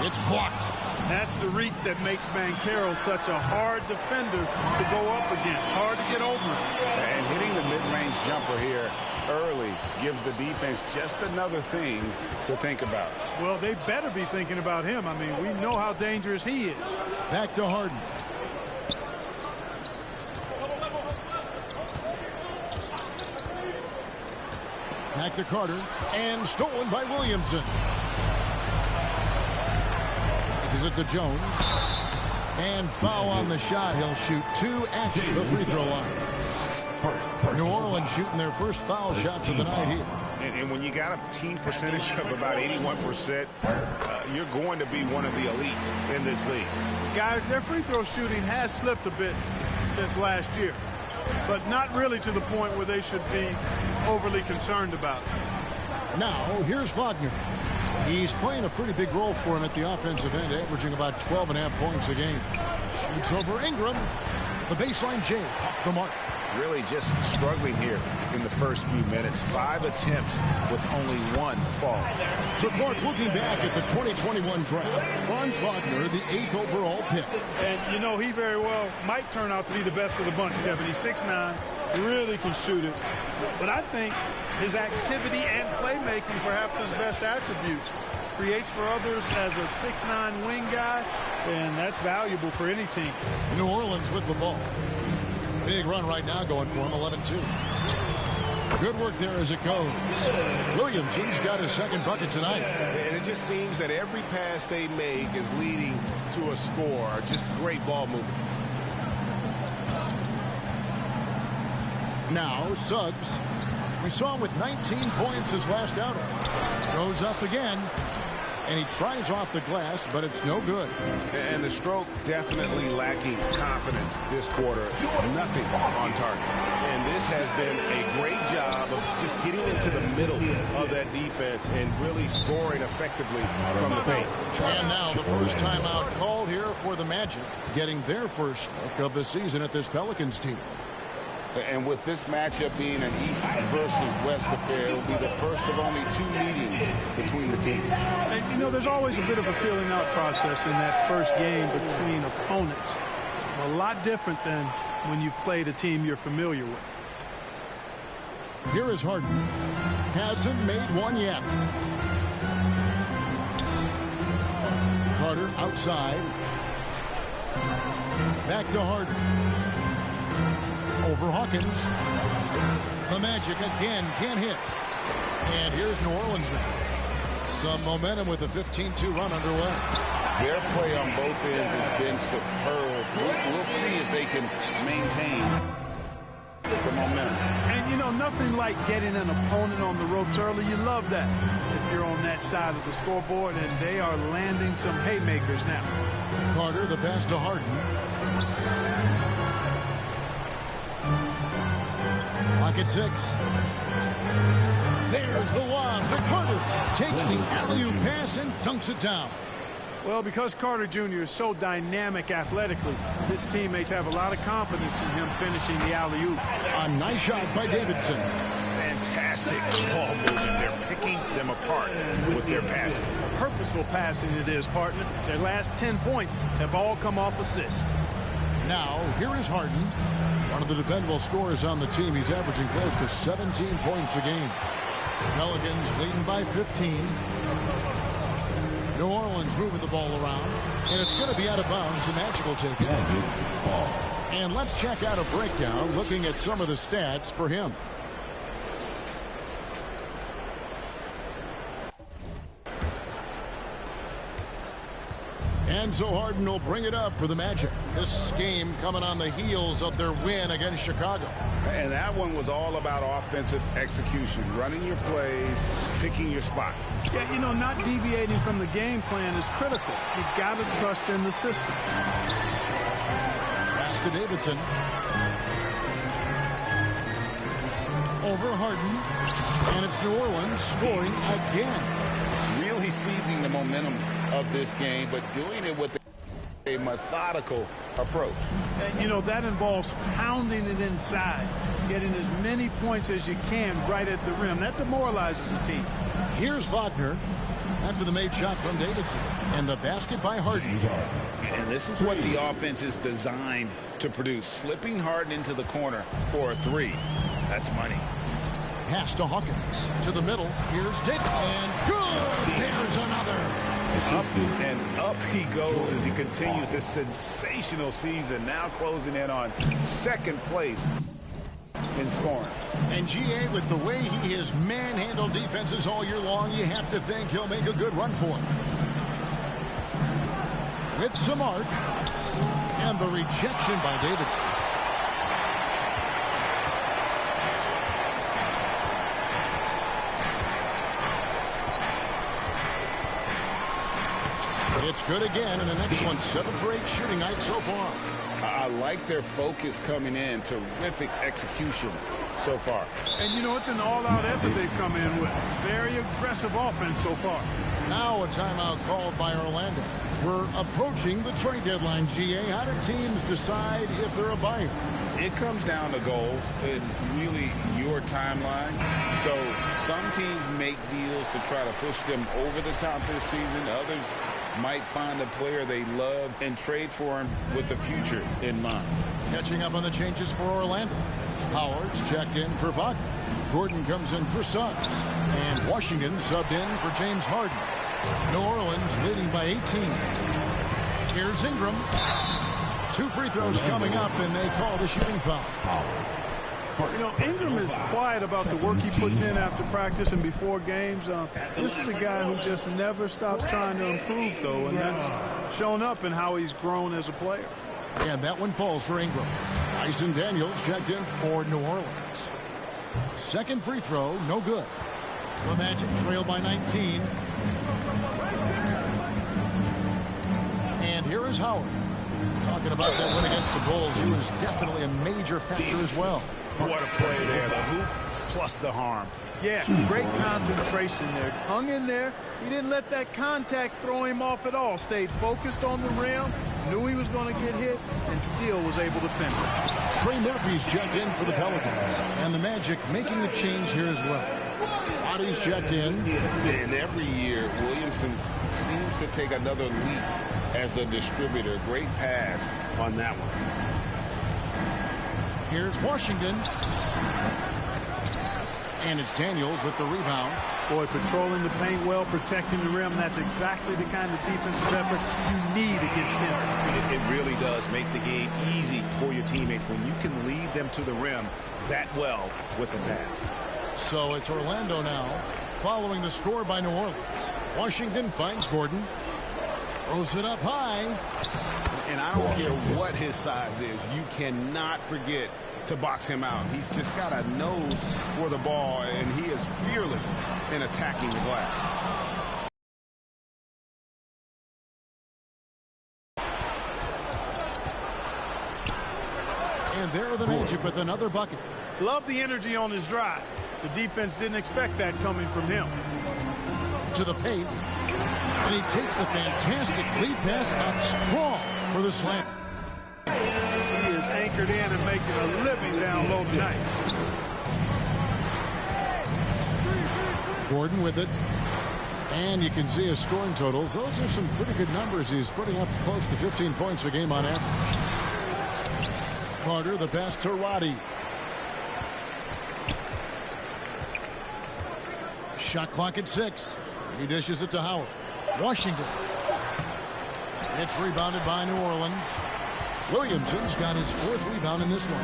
It's blocked. That's the reach that makes Banchero such a hard defender to go up against. Hard to get over. And hitting the mid-range jumper here early gives the defense just another thing to think about. Well, they better be thinking about him. I mean, we know how dangerous he is. Back to Harden. Back to Carter, and stolen by Williamson. Passes it to Jones. And foul on the shot. He'll shoot two at the free throw line. New Orleans shooting their first foul shots of the night here. And when you got a team percentage of about 81%, you're going to be one of the elites in this league. Guys, their free throw shooting has slipped a bit since last year, but not really to the point where they should be overly concerned about. Now, here's Wagner. He's playing a pretty big role for him at the offensive end, averaging about 12.5 points a game. Shoots over Ingram. The baseline J off the mark. Really just struggling here in the first few minutes. 5 attempts with only 1 fall. So Clark, looking back at the 2021 draft, Franz Wagner, the 8th overall pick. And, you know, he very well might turn out to be the best of the bunch, Kevin. He's 6'9", really can shoot it. But I think his activity and playmaking, perhaps his best attributes. Creates for others as a 6'9" wing guy, and that's valuable for any team. New Orleans with the ball. Big run right now going for him, 11-2. Good work there as it goes. Williamson's got his second bucket tonight. And it just seems that every pass they make is leading to a score. Just great ball movement. Now, Suggs. We saw him with 19 points his last outing. Goes up again. And he tries off the glass, but it's no good. And the stroke definitely lacking confidence this quarter. Nothing on target. And this has been a great job of just getting into the middle of that defense and really scoring effectively from the paint. And now the first timeout called here for the Magic, getting their first look of the season at this Pelicans team. And with this matchup being an East versus West affair, it will be the first of only 2 meetings between the teams. And, you know, there's always a bit of a filling out process in that first game between opponents. A lot different than when you've played a team you're familiar with. Here is Harden. Hasn't made one yet. Carter outside. Back to Harden. Over Hawkins. The Magic again can't hit. And here's New Orleans now. Some momentum with a 15-2 run underway. Their play on both ends has been superb. We'll see if they can maintain the momentum. And, you know, nothing like getting an opponent on the ropes early. You love that if you're on that side of the scoreboard, and they are landing some haymakers now. Carter, the pass to Harden. Clock at 6. There's the lob. Carter takes the alley-oop pass and dunks it down. Well, because Carter Jr. is so dynamic athletically, his teammates have a lot of confidence in him finishing the alley-oop. A nice shot by Davidson. Fantastic ball movement. They're picking them apart with their passing. Purposeful passing it is, partner. Their last 10 points have all come off assists. Now, here is Harden. One of the dependable scorers on the team. He's averaging close to 17 points a game. Pelicans leading by 15. New Orleans moving the ball around. And it's going to be out of bounds. The Magic will take it. And let's check out a breakdown looking at some of the stats for him. And so Harden will bring it up for the Magic. This game coming on the heels of their win against Chicago. And that one was all about offensive execution, running your plays, picking your spots. Yeah, you know, not deviating from the game plan is critical. You've got to trust in the system. Pass to Davidson. Over Harden. And it's New Orleans scoring again. Really seizing the momentum of this game, but doing it with a methodical approach. And, you know, that involves pounding it inside, getting as many points as you can right at the rim. That demoralizes the team. Here's Wagner after the made shot from Davidson. And the basket by Harden. And this is what the offense is designed to produce. Slipping Harden into the corner for a 3. That's money. Pass to Hawkins. To the middle. Here's Dick. And good! There's another. Up and up he goes as he continues this sensational season. Now closing in on second place in scoring. And GA, with the way he has manhandled defenses all year long, you have to think he'll make a good run for it. With some arc. And the rejection by Davidson. It's good again, and an excellent 7 for 8 shooting night so far. I like their focus coming in. Terrific execution so far. And, you know, it's an all-out effort they've come in with. Very aggressive offense so far. Now a timeout called by Orlando. We're approaching the trade deadline, GA. How do teams decide if they're a buyer? It comes down to goals and really your timeline. So some teams make deals to try to push them over the top this season. Others might find a player they love and trade for him with the future in mind. Catching up on the changes for Orlando. Howard's checked in for Wagner. Gordon comes in for Suggs. And Washington subbed in for James Harden. New Orleans leading by 18. Here's Ingram. 2 free throws coming up, and they call the shooting foul. You know, Ingram is quiet about the work he puts in after practice and before games. This is a guy who just never stops trying to improve, though, and that's shown up in how he's grown as a player. And that one falls for Ingram. Dyson Daniels checked in for New Orleans. Second free throw, no good. The Magic trail by 19. And here is Howard. Talking about that win against the Bulls, he was definitely a major factor as well. What a play there. The hoop plus the harm. Yeah, great concentration there. Hung in there. He didn't let that contact throw him off at all. Stayed focused on the rim, knew he was going to get hit, and still was able to finish. Trey Murphy's checked in for the Pelicans. And the Magic making a change here as well. Bodies checked in. And every year, Williamson seems to take another leap as a distributor. Great pass on that one. Here's Washington. And it's Daniels with the rebound. Boy, patrolling the paint well, protecting the rim. That's exactly the kind of defensive effort you need against him. It really does make the game easy for your teammates when you can lead them to the rim that well with the pass. So it's Orlando now, following the score by New Orleans. Washington finds Gordon. Throws it up high. And I don't care what his size is. You cannot forget to box him out. He's just got a nose for the ball, and he is fearless in attacking the glass. And there are the Magic with another bucket. Love the energy on his drive. The defense didn't expect that coming from him. To the paint. And he takes the fantastic lead pass up strong for the slam. He is anchored in and making a living down low tonight. Gordon with it. And you can see his scoring totals. Those are some pretty good numbers. He's putting up close to 15 points a game on average. Carter, the pass to Roddy. Shot clock at 6. He dishes it to Howard. Washington. It's rebounded by New Orleans. Williamson's got his 4th rebound in this one.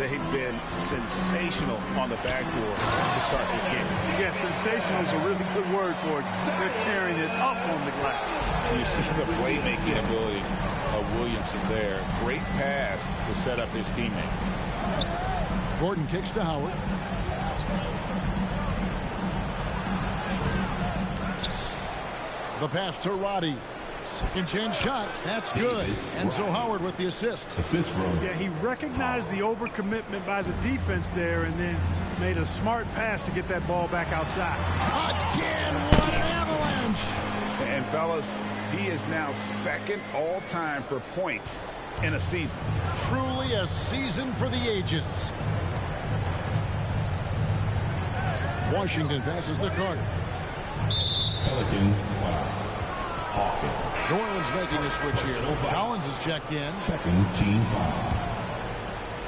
They've been sensational on the backboard to start this game. Yeah, sensational is a really good word for it. They're tearing it up on the glass. You see the playmaking ability of Williamson there. Great pass to set up his teammate. Gordon kicks to Howard. The pass to Roddy. Second chance shot. That's good. And so Howard with the assist. Yeah, he recognized the overcommitment by the defense there and then made a smart pass to get that ball back outside. Again, what an avalanche. And fellas, he is now 2nd all-time for points in a season. Truly a season for the ages. Washington passes to Carter. Pelicans Hawkins. New Orleans making a switch here. Collins is checked in. Second team foul.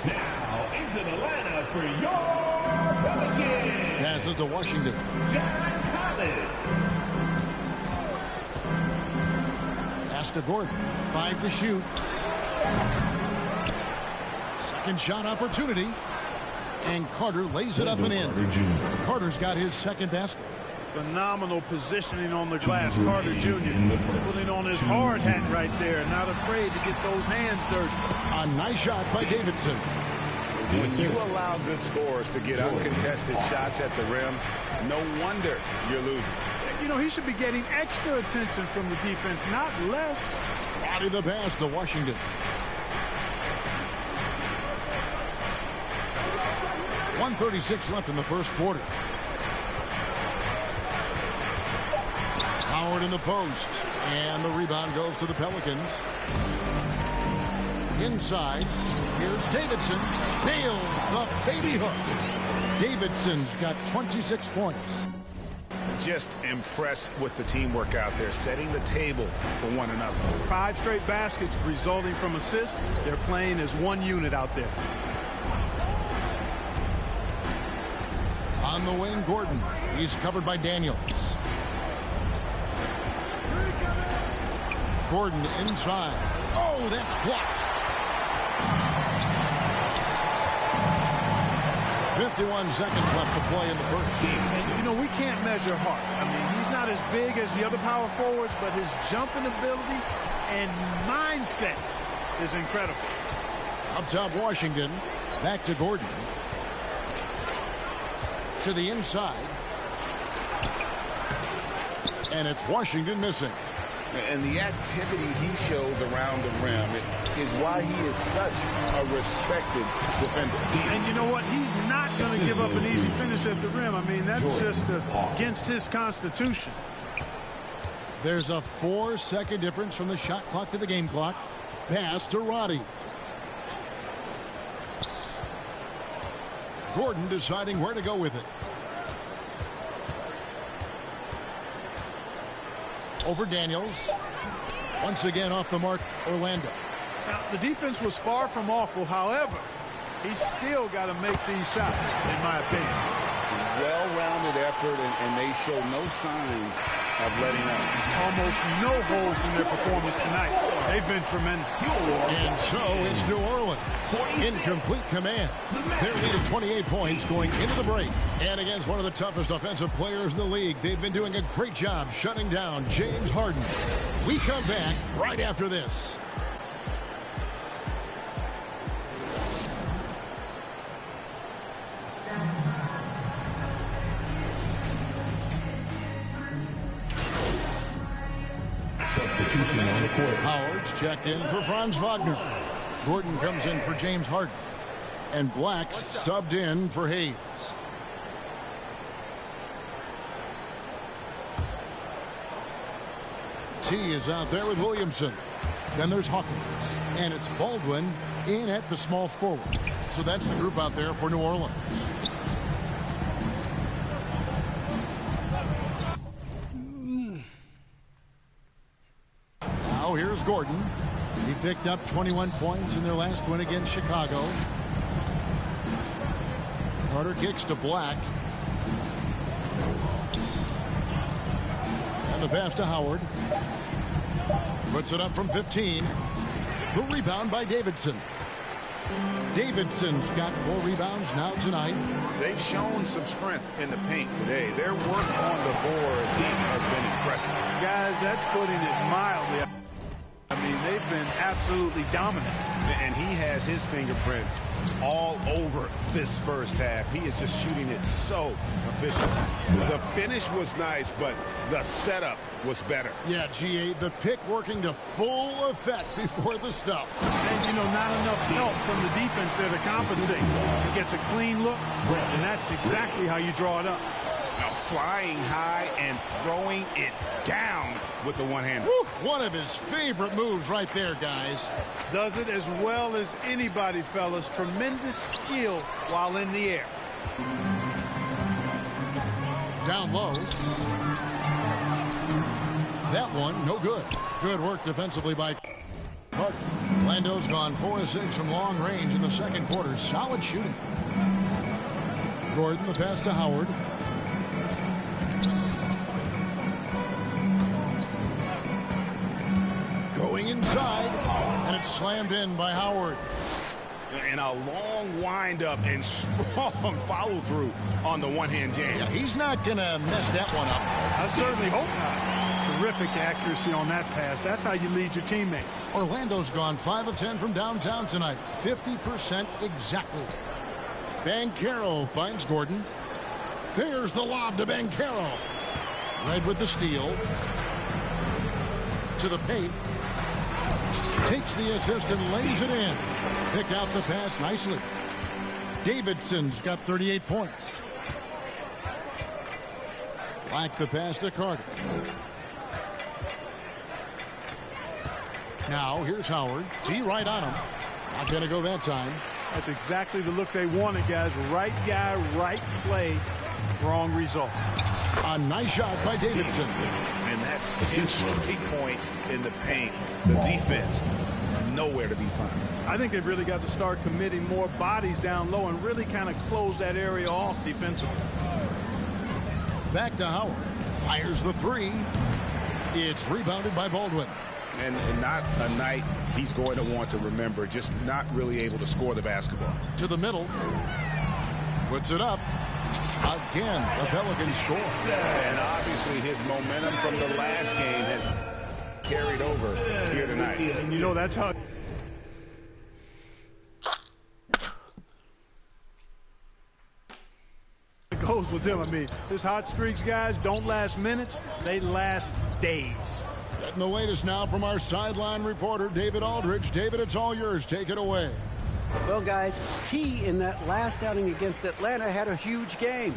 Now into the lineup for your Pelicans. Passes to Washington. John Collins. Pass to Gordon. 5 to shoot. Second shot opportunity. And Carter lays it up and in. Carter's got his 2nd basket. Phenomenal positioning on the glass. Carter Jr. putting on his hard hat right there. Not afraid to get those hands dirty. A nice shot by Davidson. When you allow good scorers to get uncontested shots at the rim, no wonder you're losing. You know, he should be getting extra attention from the defense, not less. Body the pass to Washington. 1:36 left in the first quarter. Howard in the post, and the rebound goes to the Pelicans. Inside, here's Davidson, nails the baby hook. Davidson's got 26 points. Just impressed with the teamwork out there, setting the table for one another. 5 straight baskets resulting from assists. They're playing as one unit out there. On the wing, Gordon. He's covered by Daniels. Gordon inside. Oh, that's blocked. 51 seconds left to play in the first. And, you know, we can't measure Hart. I mean, he's not as big as the other power forwards, but his jumping ability and mindset is incredible. Up top, Washington. Back to Gordon. To the inside. And it's Washington missing. And the activity he shows around the rim is why he is such a respected defender. And you know what? He's not going to give up an easy finish at the rim. I mean, that's just against his constitution. There's a 4-second difference from the shot clock to the game clock. Pass to Roddy. Gordon deciding where to go with it. Over Daniels. Once again off the mark, Orlando. Now, the defense was far from awful. However, he's still got to make these shots, in my opinion. Well-rounded effort, and they show no signs of letting up. Almost no holes in their performance tonight. They've been tremendous. And so it's New Orleans in complete command. They're leading 28 points going into the break. And against one of the toughest offensive players in the league, they've been doing a great job shutting down James Harden. We come back right after this. Howard's checked in for Franz Wagner. Gordon comes in for James Harden. And Black's subbed in for Hayes. T is out there with Williamson. Then there's Hawkins. And it's Baldwin in at the small forward. So that's the group out there for New Orleans. Now here's Gordon. He picked up 21 points in their last win against Chicago. Carter kicks to Black. And the pass to Howard. Puts it up from 15. The rebound by Davidson. Davidson's got 4 rebounds now tonight. They've shown some strength in the paint today. Their work on the boards has been impressive. Guys, that's putting it mildly. I mean, they've been absolutely dominant. And he has his fingerprints all over this first half. He is just shooting it so efficient. The finish was nice, but the setup was better. Yeah, GA, the pick working to full effect before the stuff. And, you know, not enough help from the defense there to compensate. He gets a clean look, and that's exactly how you draw it up. Now flying high and throwing it down with the one-hander. One of his favorite moves right there, guys. Does it as well as anybody, fellas. Tremendous skill while in the air. Down low. That one, no good. Good work defensively by Carter. Orlando's gone 4 of 6 from long range in the second quarter. Solid shooting. Gordon, the pass to Howard. Going inside, and it's slammed in by Howard. And a long windup and strong follow-through on the one-hand jam. Yeah, he's not going to mess that one up. I certainly hope not. Terrific accuracy on that pass. That's how you lead your teammate. Orlando's gone 5 of 10 from downtown tonight. 50% exactly. Banchero finds Gordon. There's the lob to Banchero. Red with the steal. To the paint. Takes the assist and lays it in. Picked out the pass nicely. Davidson's got 38 points. Black the pass to Carter. Now here's Howard. T right on him. Not going to go that time. That's exactly the look they wanted, guys. Right guy, right play, wrong result. A nice shot by Davidson. And that's 10 straight points in the paint. The defense, nowhere to be found. I think they've really got to start committing more bodies down low and really kind of close that area off defensively. Back to Howard. Fires the three. It's rebounded by Baldwin. And not a night he's going to want to remember. Just not really able to score the basketball. To the middle. Puts it up. Again, the Pelicans score. And obviously his momentum from the last game has carried over here tonight. And you know that's how it goes with him. I mean, his hot streaks, guys, don't last minutes. They last days. Getting the latest now from our sideline reporter, David Aldridge. David, it's all yours. Take it away. Well, guys, T in that last outing against Atlanta had a huge game.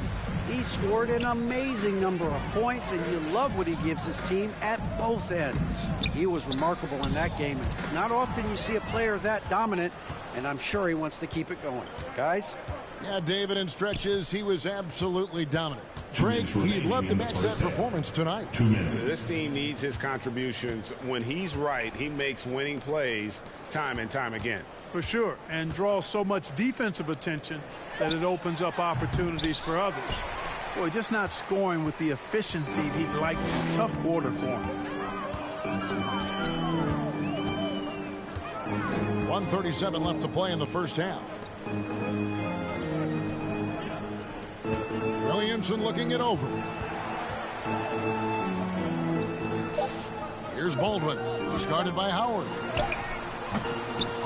He scored an amazing number of points, and you love what he gives his team at both ends. He was remarkable in that game. It's not often you see a player that dominant, and I'm sure he wants to keep it going. Guys? Yeah, David, in stretches, he was absolutely dominant. Drake, he'd love to match that performance tonight. This team needs his contributions. When he's right, he makes winning plays time and time again. For sure, and draws so much defensive attention that it opens up opportunities for others. Boy, just not scoring with the efficiency he'd like to. Tough quarter for him. 1:37 left to play in the first half. Williamson looking it over. Here's Baldwin. He's guarded by Howard.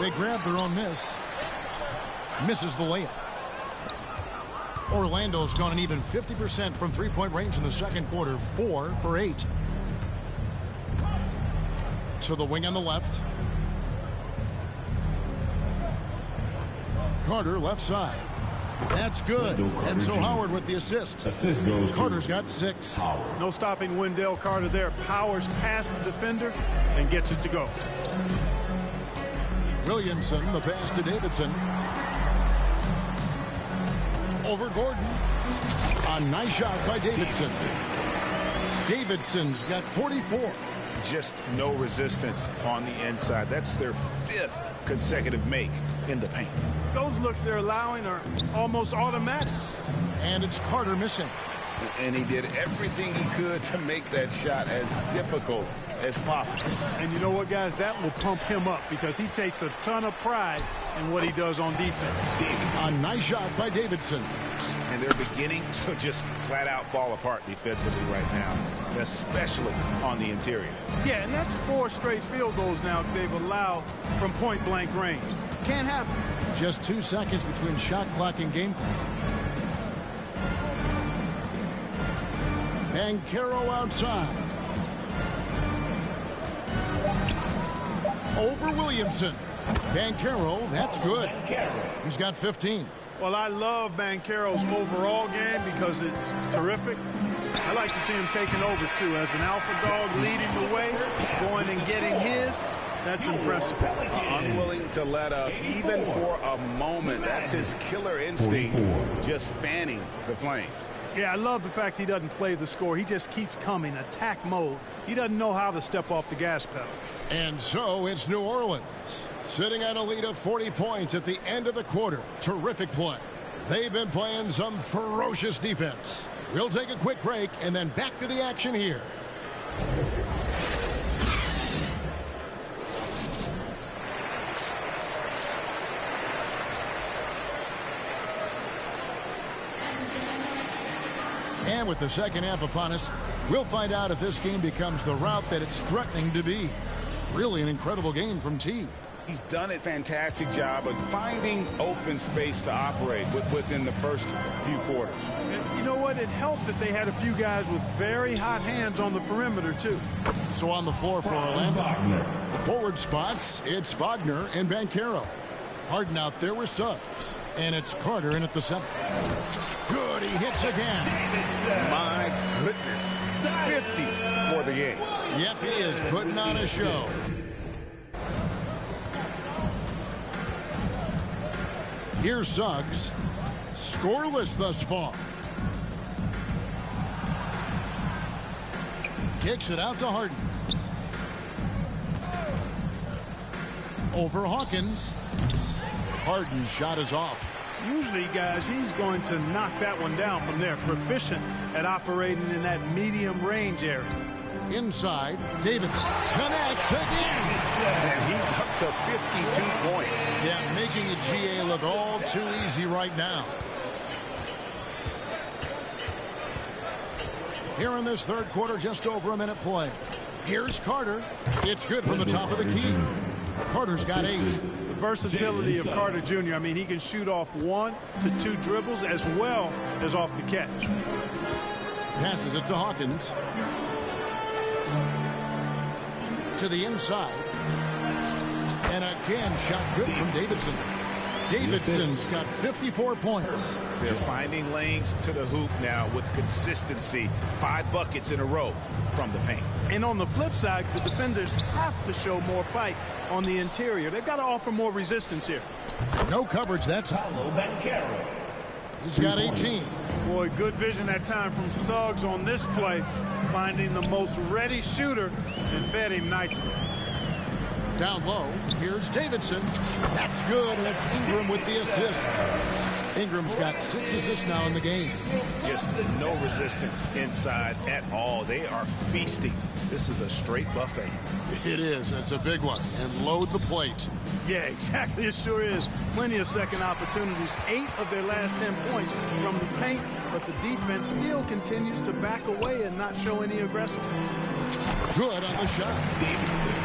They grab their own miss. Misses the layup. Orlando's gone an even 50% from three-point range in the second quarter. 4 for 8. To the wing on the left. Carter left side. That's good. And so Howard with the assist. Carter's got 6. No stopping Wendell Carter there. Powers past the defender and gets it to go. Williamson, the pass to Davidson. Over Gordon. A nice shot by Davidson. Davidson's got 44. Just no resistance on the inside. That's their 5th consecutive make in the paint. Those looks they're allowing are almost automatic. And it's Carter missing. And he did everything he could to make that shot as difficult as possible. And you know what, guys? That will pump him up because he takes a ton of pride in what he does on defense. A nice shot by Davidson. And they're beginning to just flat out fall apart defensively right now, especially on the interior. Yeah, and that's 4 straight field goals now they've allowed from point-blank range. Can't happen. Just 2 seconds between shot clock and game clock. Banchero outside. Over Williamson. Banchero, that's good. He's got 15. Well, I love Banchero's overall game because it's terrific. I like to see him taking over, too. As an alpha dog leading the way, going and getting his, that's impressive. Unwilling to let up, even for a moment. That's his killer instinct, just fanning the flames. Yeah, I love the fact he doesn't play the score. He just keeps coming, attack mode. He doesn't know how to step off the gas pedal. And so it's New Orleans, sitting at a lead of 40 points at the end of the quarter. Terrific play. They've been playing some ferocious defense. We'll take a quick break and then back to the action here. And with the second half upon us, we'll find out if this game becomes the route that it's threatening to be. Really an incredible game from T. He's done a fantastic job of finding open space to operate within the first few quarters. And you know what? It helped that they had a few guys with very hot hands on the perimeter, too. So on the floor for Orlando. Forward spots, it's Wagner and Banchero. Harden out there with Suggs. And it's Carter in at the center. Good, he hits again. My goodness. 50 for the game. Yep, he is putting on a show. Here's Suggs. Scoreless thus far. Kicks it out to Harden. Over Hawkins. Harden's shot is off. Usually, guys, he's going to knock that one down from there. Proficient at operating in that medium range area. Inside, Davidson connects again. And he's up to 52 points. Yeah, making a GA look all too easy right now. Here in this third quarter, just over a minute play. Here's Carter. It's good from the top of the key. Carter's got 8. The versatility of Carter Jr. I mean, he can shoot off 1 to 2 dribbles as well as off the catch. Passes it to Hawkins. To the inside. And again, shot good from Davidson. Davidson's got 54 points. They're finding lanes to the hoop now with consistency. 5 buckets in a row from the paint. And on the flip side, the defenders have to show more fight on the interior. They've got to offer more resistance here. No coverage that time. He's got 18. Boy, good vision that time from Suggs on this play, finding the most ready shooter and fed him nicely. Down low, here's Davidson. That's good. That's Ingram with the assist. Ingram's got 6 assists now in the game. Just no resistance inside at all. They are feasting. This is a straight buffet. It is. It's a big one. And load the plate. Yeah, exactly. It sure is. Plenty of second opportunities. 8 of their last 10 points from the paint, but the defense still continues to back away and not show any aggression. Good on the shot.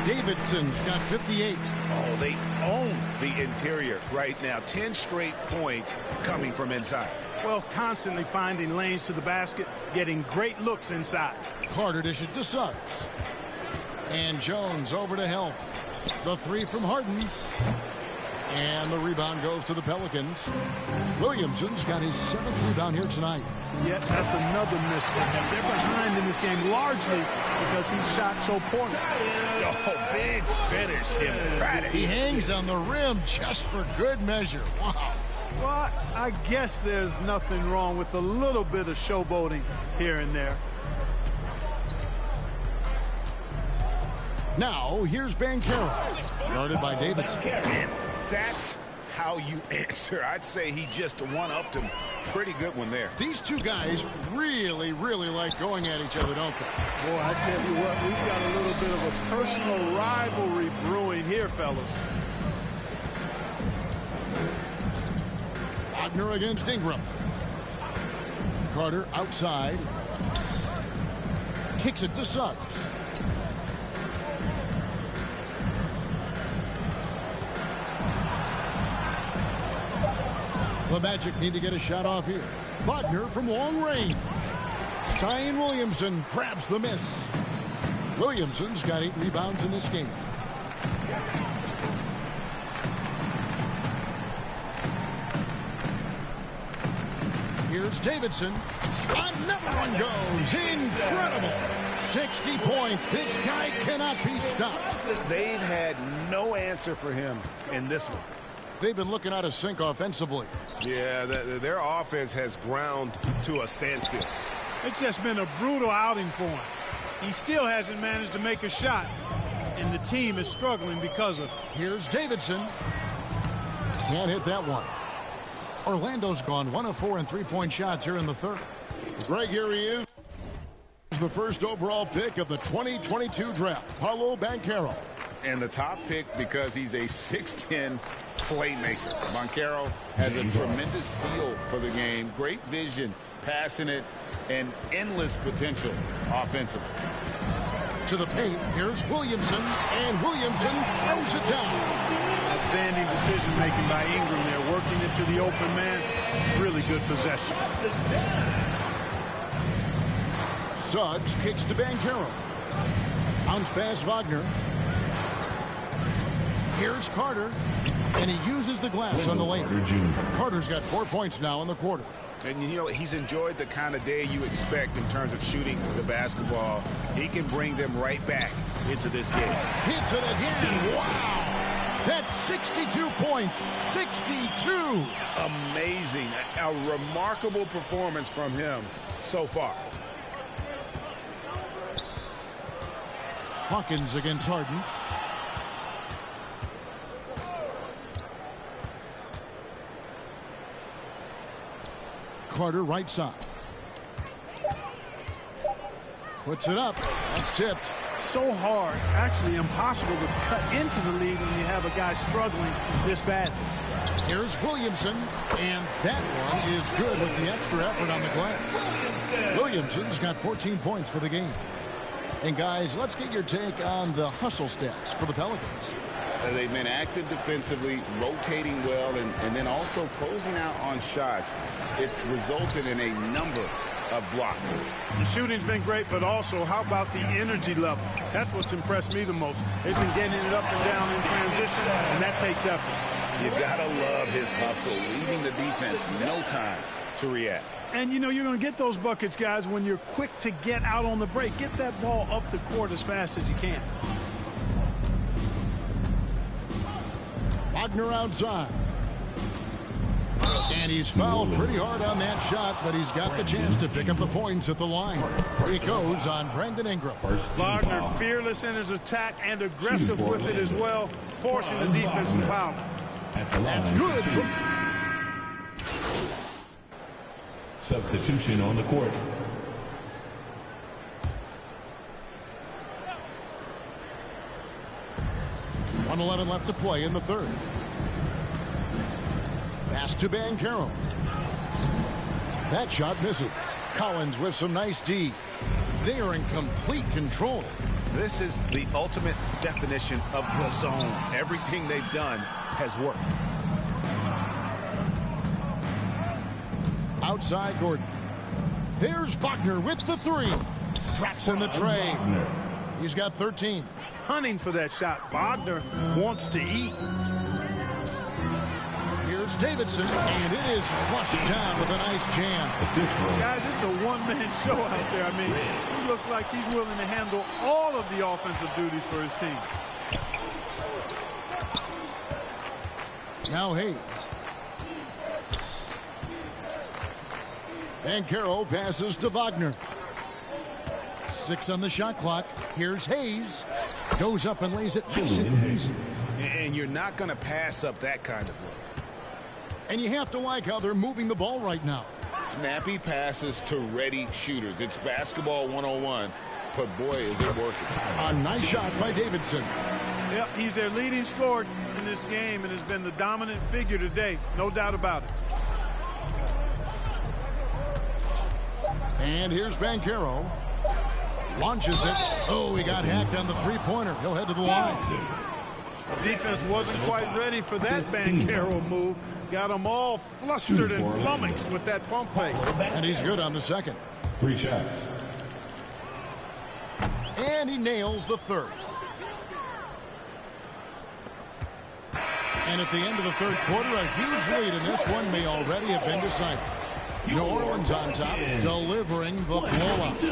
Davidson's got 58. Oh, they own the interior right now. 10 straight points coming from inside. Well, constantly finding lanes to the basket, getting great looks inside. Carter dishes to Suggs. And Jones over to help. The 3 from Harden. And the rebound goes to the Pelicans. Williamson's got his 7th rebound here tonight. Yet that's another miss for him. They're behind in this game largely because he shot so poorly. Oh, big finish, emphatic. He hangs on the rim just for good measure. Wow. Well, I guess there's nothing wrong with a little bit of showboating here and there. Now, here's Banchero, guarded by Davidson. And that's how you answer. I'd say he just one-upped him. Pretty good one there. These two guys really, really like going at each other, don't they? Boy, I tell you what, we've got a little bit of a personal rivalry brewing here, fellas. Wagner against Ingram. Carter outside. Kicks it to Suggs. The Magic need to get a shot off here. Wagner from long range. Zion Williamson grabs the miss. Williamson's got 8 rebounds in this game. Here's Davidson. Another one goes. Incredible. 60 points. This guy cannot be stopped. They've had no answer for him in this one. They've been looking out of sync offensively. Yeah, their offense has ground to a standstill. It's just been a brutal outing for him. He still hasn't managed to make a shot, and the team is struggling because of it. Here's Davidson. Can't hit that one. Orlando's gone 1 of 4 in 3-point shots here in the third. Greg, here he is. The first overall pick of the 2022 draft, Paolo Banchero. And the top pick because he's a 6'10" playmaker. Banchero has a tremendous feel for the game, great vision, passing it, and endless potential offensively. To the paint, here's Williamson, and Williamson throws it down. Outstanding decision-making by Ingram there, working it to the open man. Really good possession. Suggs kicks to Banchero. Bounce pass Wagner. Here's Carter, and he uses the glass on the layup. Carter's got 4 points now in the quarter. And, you know, he's enjoyed the kind of day you expect in terms of shooting the basketball. He can bring them right back into this game. Hits it again. Wow. That's 62 points. 62. Amazing. A remarkable performance from him so far. Hawkins against Harden. Carter right side. Puts it up. That's tipped. So hard, actually impossible to cut into the lead when you have a guy struggling this badly. Here's Williamson, and that one is good with the extra effort on the glass. Williamson's got 14 points for the game. And guys, let's get your take on the hustle stats for the Pelicans. They've been active defensively, rotating well, and then also closing out on shots. It's resulted in a number of blocks. The shooting's been great, but also how about the energy level? That's what's impressed me the most. They've been getting it up and down in transition, and that takes effort. You gotta love his hustle, leaving the defense no time to react. And, you know, you're going to get those buckets, guys, when you're quick to get out on the break. Get that ball up the court as fast as you can. Wagner outside. And he's fouled pretty hard on that shot, but he's got the chance to pick up the points at the line. It goes on Brandon Ingram. Wagner fearless in his attack and aggressive with it as well, forcing the defense to foul. That's good. Substitution on the court. .111 left to play in the third. Pass to Banchero. That shot misses. Collins with some nice D. They are in complete control. This is the ultimate definition of the zone. Everything they've done has worked. Outside Gordon. There's Wagner with the three. Traps in the tray. He's got 13. Hunting for that shot. Wagner wants to eat. Here's Davidson, and it is flushed down with a nice jam. Guys, it's a one-man show out there. I mean, he looks like he's willing to handle all of the offensive duties for his team. Now Hayes. Banchero passes to Wagner. 6 on the shot clock. Here's Hayes. Goes up and lays it nice and easy. And you're not going to pass up that kind of look. And you have to like how they're moving the ball right now. Snappy passes to ready shooters. It's basketball 101, but boy, is it working. A nice shot by Davidson. Yep, he's their leading scorer in this game and has been the dominant figure today. No doubt about it. And here's Banchero. Launches it. Oh, he got hacked on the three-pointer. He'll head to the line. Defense wasn't quite ready for that Banchero move. Got them all flustered and flummoxed with that pump fake. And he's good on the second. 3 shots. And he nails the third. And at the end of the third quarter, a huge lead, and this one may already have been decided. New Orleans on top, delivering the blowout.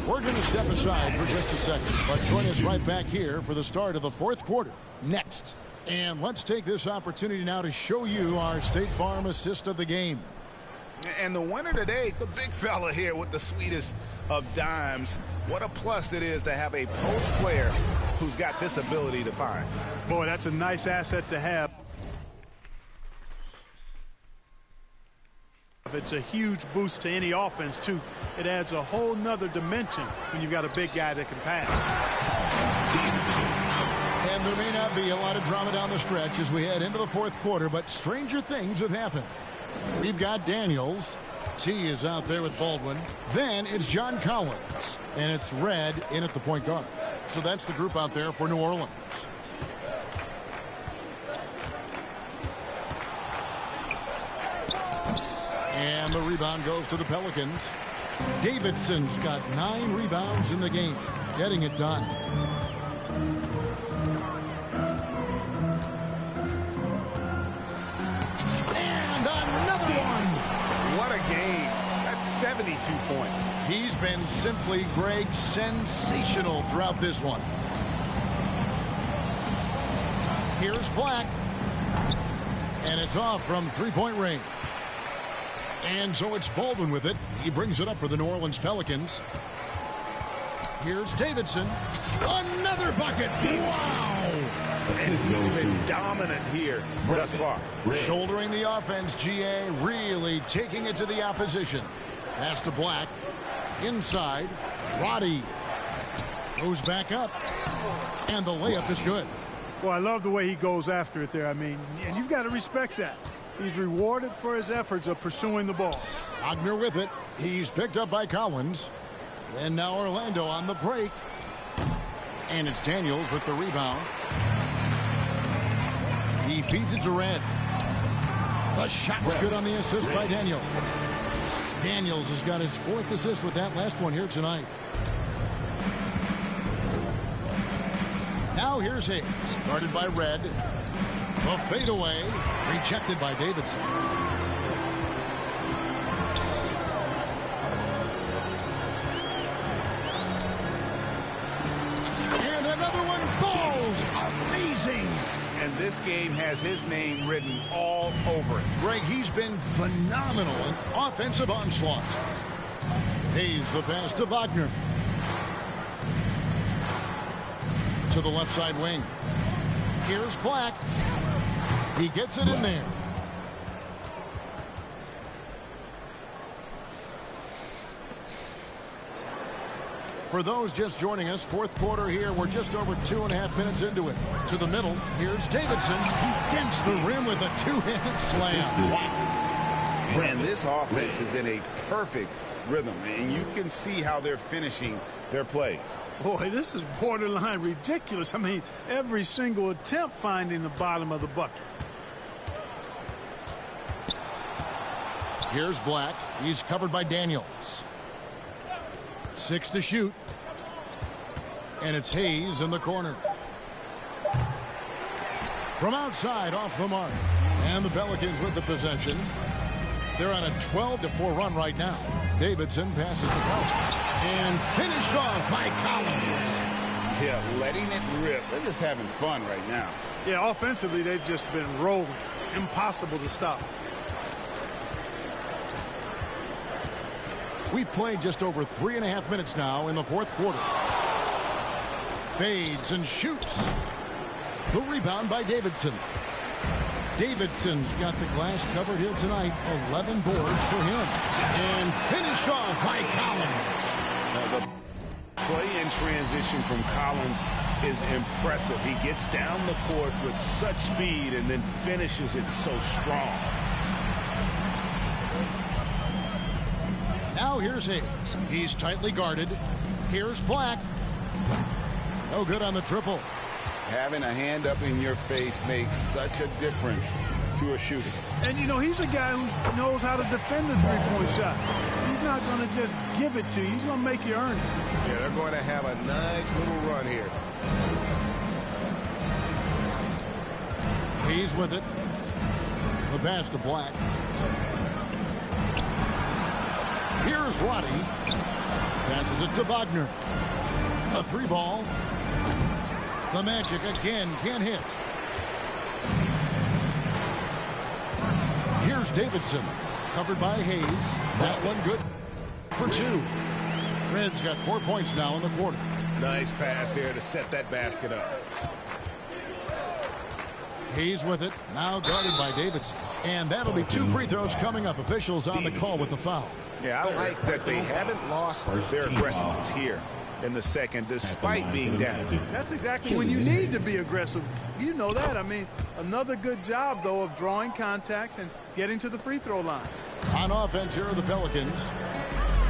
We're going to step aside for just a second, but join us right back here for the start of the fourth quarter next. And let's take this opportunity now to show you our State Farm assist of the game. And the winner today, the big fella here with the sweetest of dimes. What a plus it is to have a post player who's got this ability to find. Boy, that's a nice asset to have. It's a huge boost to any offense, too. It adds a whole nother dimension when you've got a big guy that can pass. And there may not be a lot of drama down the stretch as we head into the fourth quarter, but stranger things have happened. We've got Daniels. T is out there with Baldwin. Then it's John Collins. And it's Red in at the point guard. So that's the group out there for New Orleans. And the rebound goes to the Pelicans. Davidson's got 9 rebounds in the game, getting it done. 72 points. He's been simply, Greg, sensational throughout this one. Here's Black. And it's off from three-point range. And so it's Baldwin with it. He brings it up for the New Orleans Pelicans. Here's Davidson. Another bucket. Wow. And he's been dominant here thus far. Shouldering the offense, GA really taking it to the opposition. Pass to Black. Inside. Roddy goes back up. And the layup is good. Well, I love the way he goes after it there. I mean, and you've got to respect that. He's rewarded for his efforts of pursuing the ball. Wagner with it. He's picked up by Collins. And now Orlando on the break. And it's Daniels with the rebound. He feeds it to Red. The shot's good on the assist by Daniels. Daniels has got his fourth assist with that last one here tonight. Now here's Hayes, guarded by Red. The fadeaway, rejected by Davidson. And another one falls. Amazing. And this game has his name written all over it. Greg, he's been phenomenal in offensive onslaught. Hayes the pass to Wagner. To the left side wing. Here's Black. He gets it in there. For those just joining us, fourth quarter here. We're just over 2.5 minutes into it. To the middle. Here's Davidson. He dents the rim with a two-handed slam. Wow. And this offense is in a perfect rhythm, and you can see how they're finishing their plays. Boy, this is borderline ridiculous. I mean, every single attempt finding the bottom of the bucket. Here's Black. He's covered by Daniels. 6 to shoot. And it's Hayes in the corner. From outside, off the mark. And the Pelicans with the possession. They're on a 12-4 run right now. Davidson passes to Collins. And finished off by Collins. Yeah, letting it rip. They're just having fun right now. Yeah, offensively, they've just been rolling. Impossible to stop. We've played just over 3.5 minutes now in the fourth quarter. Fades and shoots. The rebound by Davidson. Davidson's got the glass covered here tonight. 11 boards for him. And finished off by Collins. The play in transition from Collins is impressive. He gets down the court with such speed and then finishes it so strong. Now here's Hayes. He's tightly guarded. Here's Black. No good on the triple. Having a hand up in your face makes such a difference to a shooter. And, you know, he's a guy who knows how to defend the three-point shot. He's not going to just give it to you. He's going to make you earn it. Yeah, they're going to have a nice little run here. He's with it. The pass to Black. Here's Roddy. Passes it to Wagner. A three ball. The Magic again can't hit. Here's Davidson. Covered by Hayes. That one good for 2. Red's got 4 points now in the quarter. Nice pass here to set that basket up. Hayes with it. Now guarded by Davidson. And that'll be 2 free throws coming up. Officials on the call with the foul. Yeah, I like that they haven't lost their aggressiveness here in the second, despite being down. That's exactly when you need to be aggressive. You know that. I mean, another good job, though, of drawing contact and getting to the free throw line. On offense, here are the Pelicans.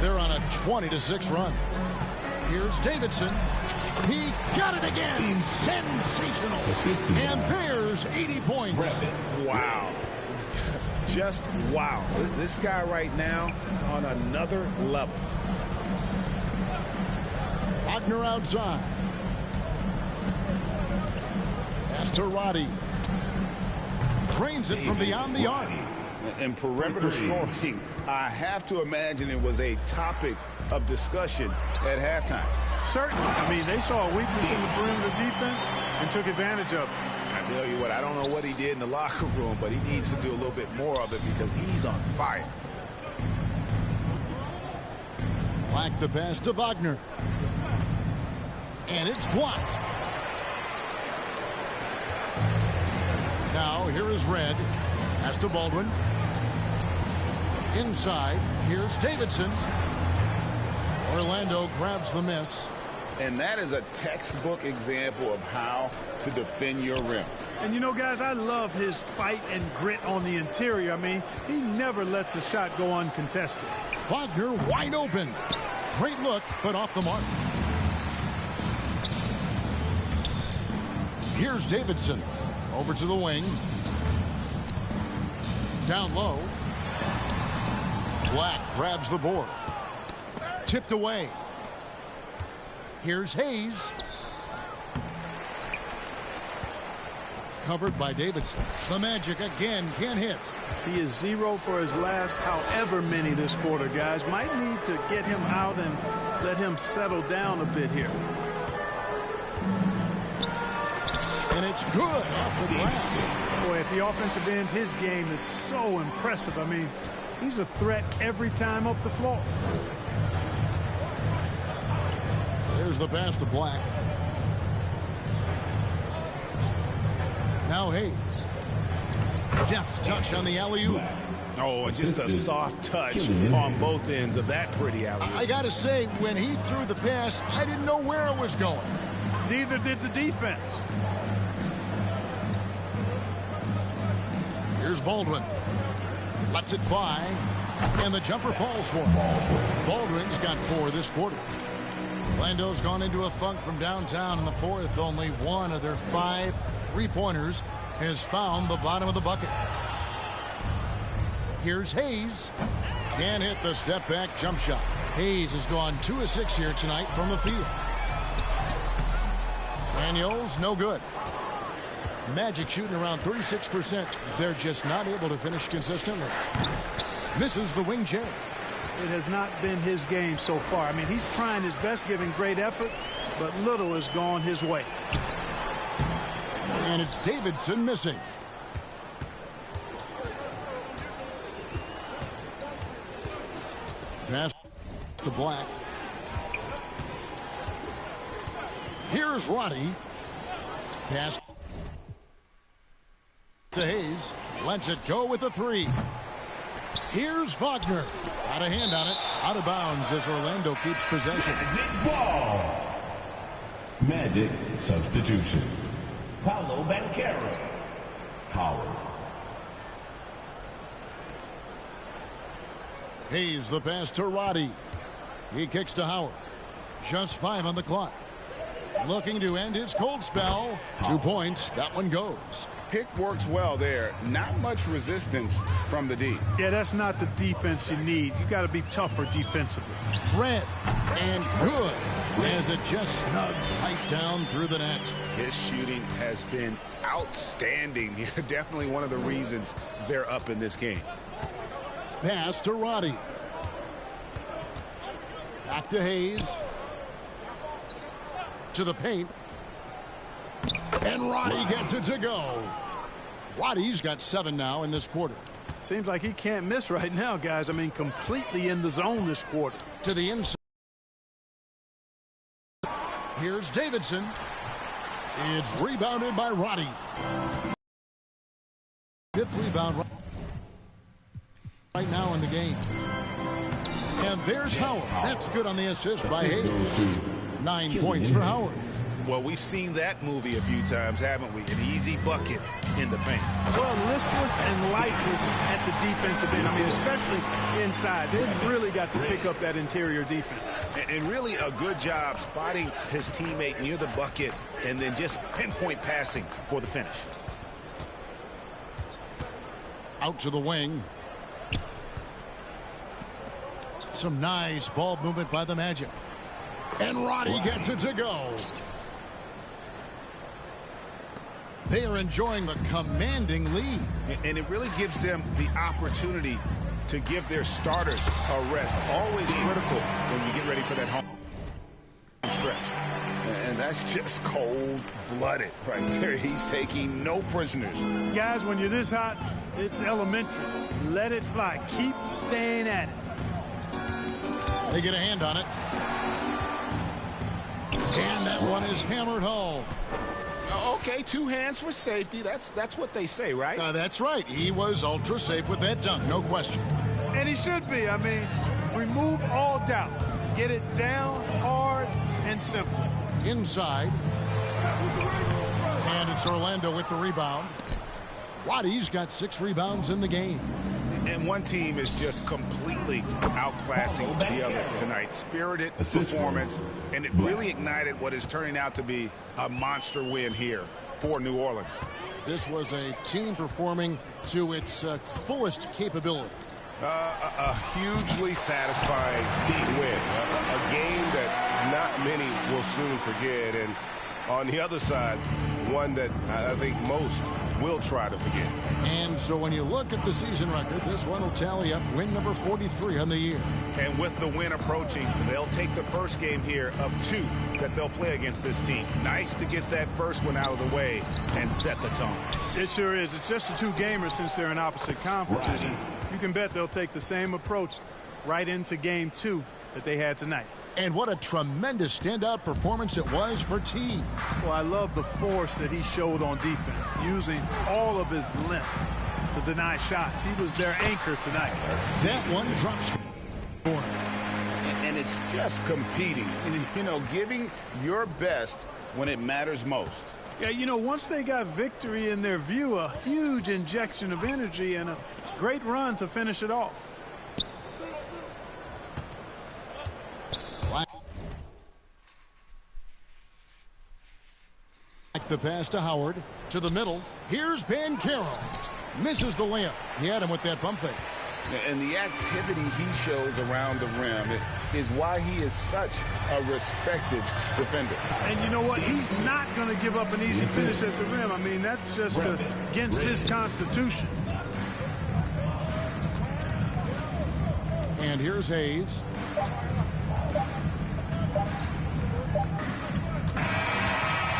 They're on a 20-6 run. Here's Davidson. He got it again. Sensational. And there's 80 points. Wow. Just wow. This guy right now on another level. Wagner outside. Pass to Roddy. Trains it from beyond the arc. And perimeter scoring, I have to imagine it was a topic of discussion at halftime. Certainly. I mean, they saw a weakness in the perimeter defense and took advantage of it. I tell you what, I don't know what he did in the locker room, but he needs to do a little bit more of it because he's on fire. Black the pass to Wagner. And it's blocked. Now here is Red. Pass to Baldwin. Inside, here's Davidson. Orlando grabs the miss. And that is a textbook example of how to defend your rim. And you know, guys, I love his fight and grit on the interior. I mean, he never lets a shot go uncontested. Wagner wide open. Great look, but off the mark. Here's Davidson. Over to the wing. Down low. Black grabs the board. Tipped away. Here's Hayes. Covered by Davidson. The Magic again can't hit. He is 0 for his last however many this quarter, guys. Might need to get him out and let him settle down a bit here. And it's good off the glass. Boy, at the offensive end, his game is so impressive. I mean, he's a threat every time up the floor. There's the pass to Black. Now Hayes. Deft touch on the alley-oop. Oh, and just a soft touch on both ends of that pretty alley-oop. I got to say, when he threw the pass, I didn't know where it was going. Neither did the defense. Here's Baldwin. Lets it fly. And the jumper falls for him. Baldwin's got 4 this quarter. Orlando's gone into a funk from downtown in the fourth. Only one of their 5 3-pointers has found the bottom of the bucket. Here's Hayes. Can't hit the step-back jump shot. Hayes has gone 2 of 6 here tonight from the field. Daniels, no good. Magic shooting around 36%. They're just not able to finish consistently. Misses the wing J. It has not been his game so far. I mean, he's trying his best, giving great effort, but little has gone his way. And it's Davidson missing. Pass to Black. Here's Roddy. Pass to Hayes. Lets it go with a 3. Here's Wagner. Got a hand on it. Out of bounds as Orlando keeps possession. Magic ball. Magic substitution. Paolo Banchero. Howard. Hayes the pass to Roddy. He kicks to Howard. Just 5 on the clock. Looking to end his cold spell. 2 points. That one goes. Pick works well there. Not much resistance from the D. Yeah, that's not the defense you need. You got to be tougher defensively. Red and good as it just snugs right down through the net. His shooting has been outstanding here. Definitely one of the reasons they're up in this game. Pass to Roddy. Back to Hayes. To the paint. And Roddy gets it to go. Roddy's got 7 now in this quarter. Seems like he can't miss right now, guys. I mean, completely in the zone this quarter. To the inside. Here's Davidson. It's rebounded by Roddy. 5th rebound right now in the game. And there's Howard. That's good on the assist by Hayes. 9 points for Howard. Well, we've seen that movie a few times, haven't we? An easy bucket in the paint. Well, listless and lifeless at the defensive end. I mean, especially inside. They've really got to pick up that interior defense. And really a good job spotting his teammate near the bucket and then just pinpoint passing for the finish. Out to the wing. Some nice ball movement by the Magic. And Roddy gets it to go. They are enjoying the commanding lead. And it really gives them the opportunity to give their starters a rest. Always critical when you get ready for that home stretch. And that's just cold-blooded right there. He's taking no prisoners. Guys, when you're this hot, it's elementary. Let it fly. Keep staying at it. They get a hand on it. And that one is hammered home. Okay, 2 hands for safety. That's what they say, right? That's right. He was ultra safe with that dunk, no question. And he should be. I mean, remove all doubt. Get it down hard and simple. Inside. And it's Orlando with the rebound. Waddy's got 6 rebounds in the game. And one team is just completely outclassing the other tonight. Spirited performance, and it really ignited what is turning out to be a monster win here for New Orleans. This was a team performing to its fullest capability. A hugely satisfying win. A game that not many will soon forget. And on the other side, one that I think most will try to forget. And so when you look at the season record, this one will tally up win number 43 on the year. And with the win approaching, they'll take the first game here of 2 that they'll play against this team. Nice to get that first one out of the way and set the tone. It sure is. It's just a 2-gamer since they're in opposite conferences. And you can bet they'll take the same approach right into game 2 that they had tonight. And what a tremendous standout performance it was for T. Well, I love the force that he showed on defense, using all of his length to deny shots. He was their anchor tonight. That one drops. And it's just competing, and, you know, giving your best when it matters most. Yeah, you know, once they got victory in their view, a huge injection of energy and a great run to finish it off. The pass to Howard, to the middle. Here's Banchero. Misses the layup. He had him with that bump fake. And the activity he shows around the rim is why he is such a respected defender. And you know what? He's not going to give up an easy finish at the rim. I mean, that's just against his constitution. And here's Hayes.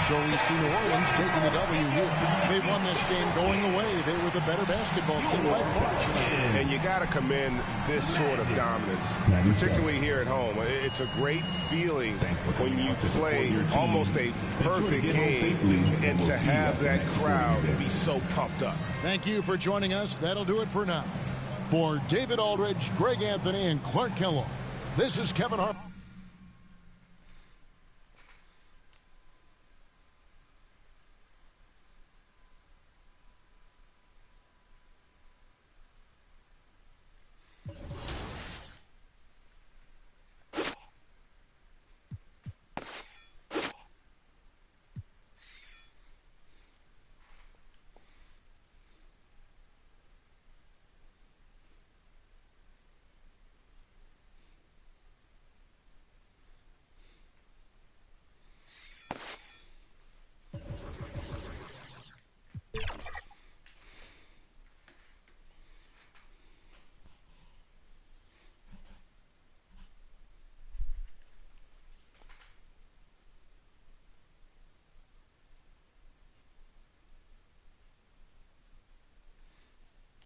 So we see New Orleans taking the W here. They won this game going away. They were the better basketball team by far tonight. And you got to commend this sort of dominance, particularly here at home. It's a great feeling when you play almost a perfect game and to have that crowd be so pumped up. Thank you for joining us. That'll do it for now. For David Aldridge, Greg Anthony, and Clark Kellogg, this is Kevin Harper.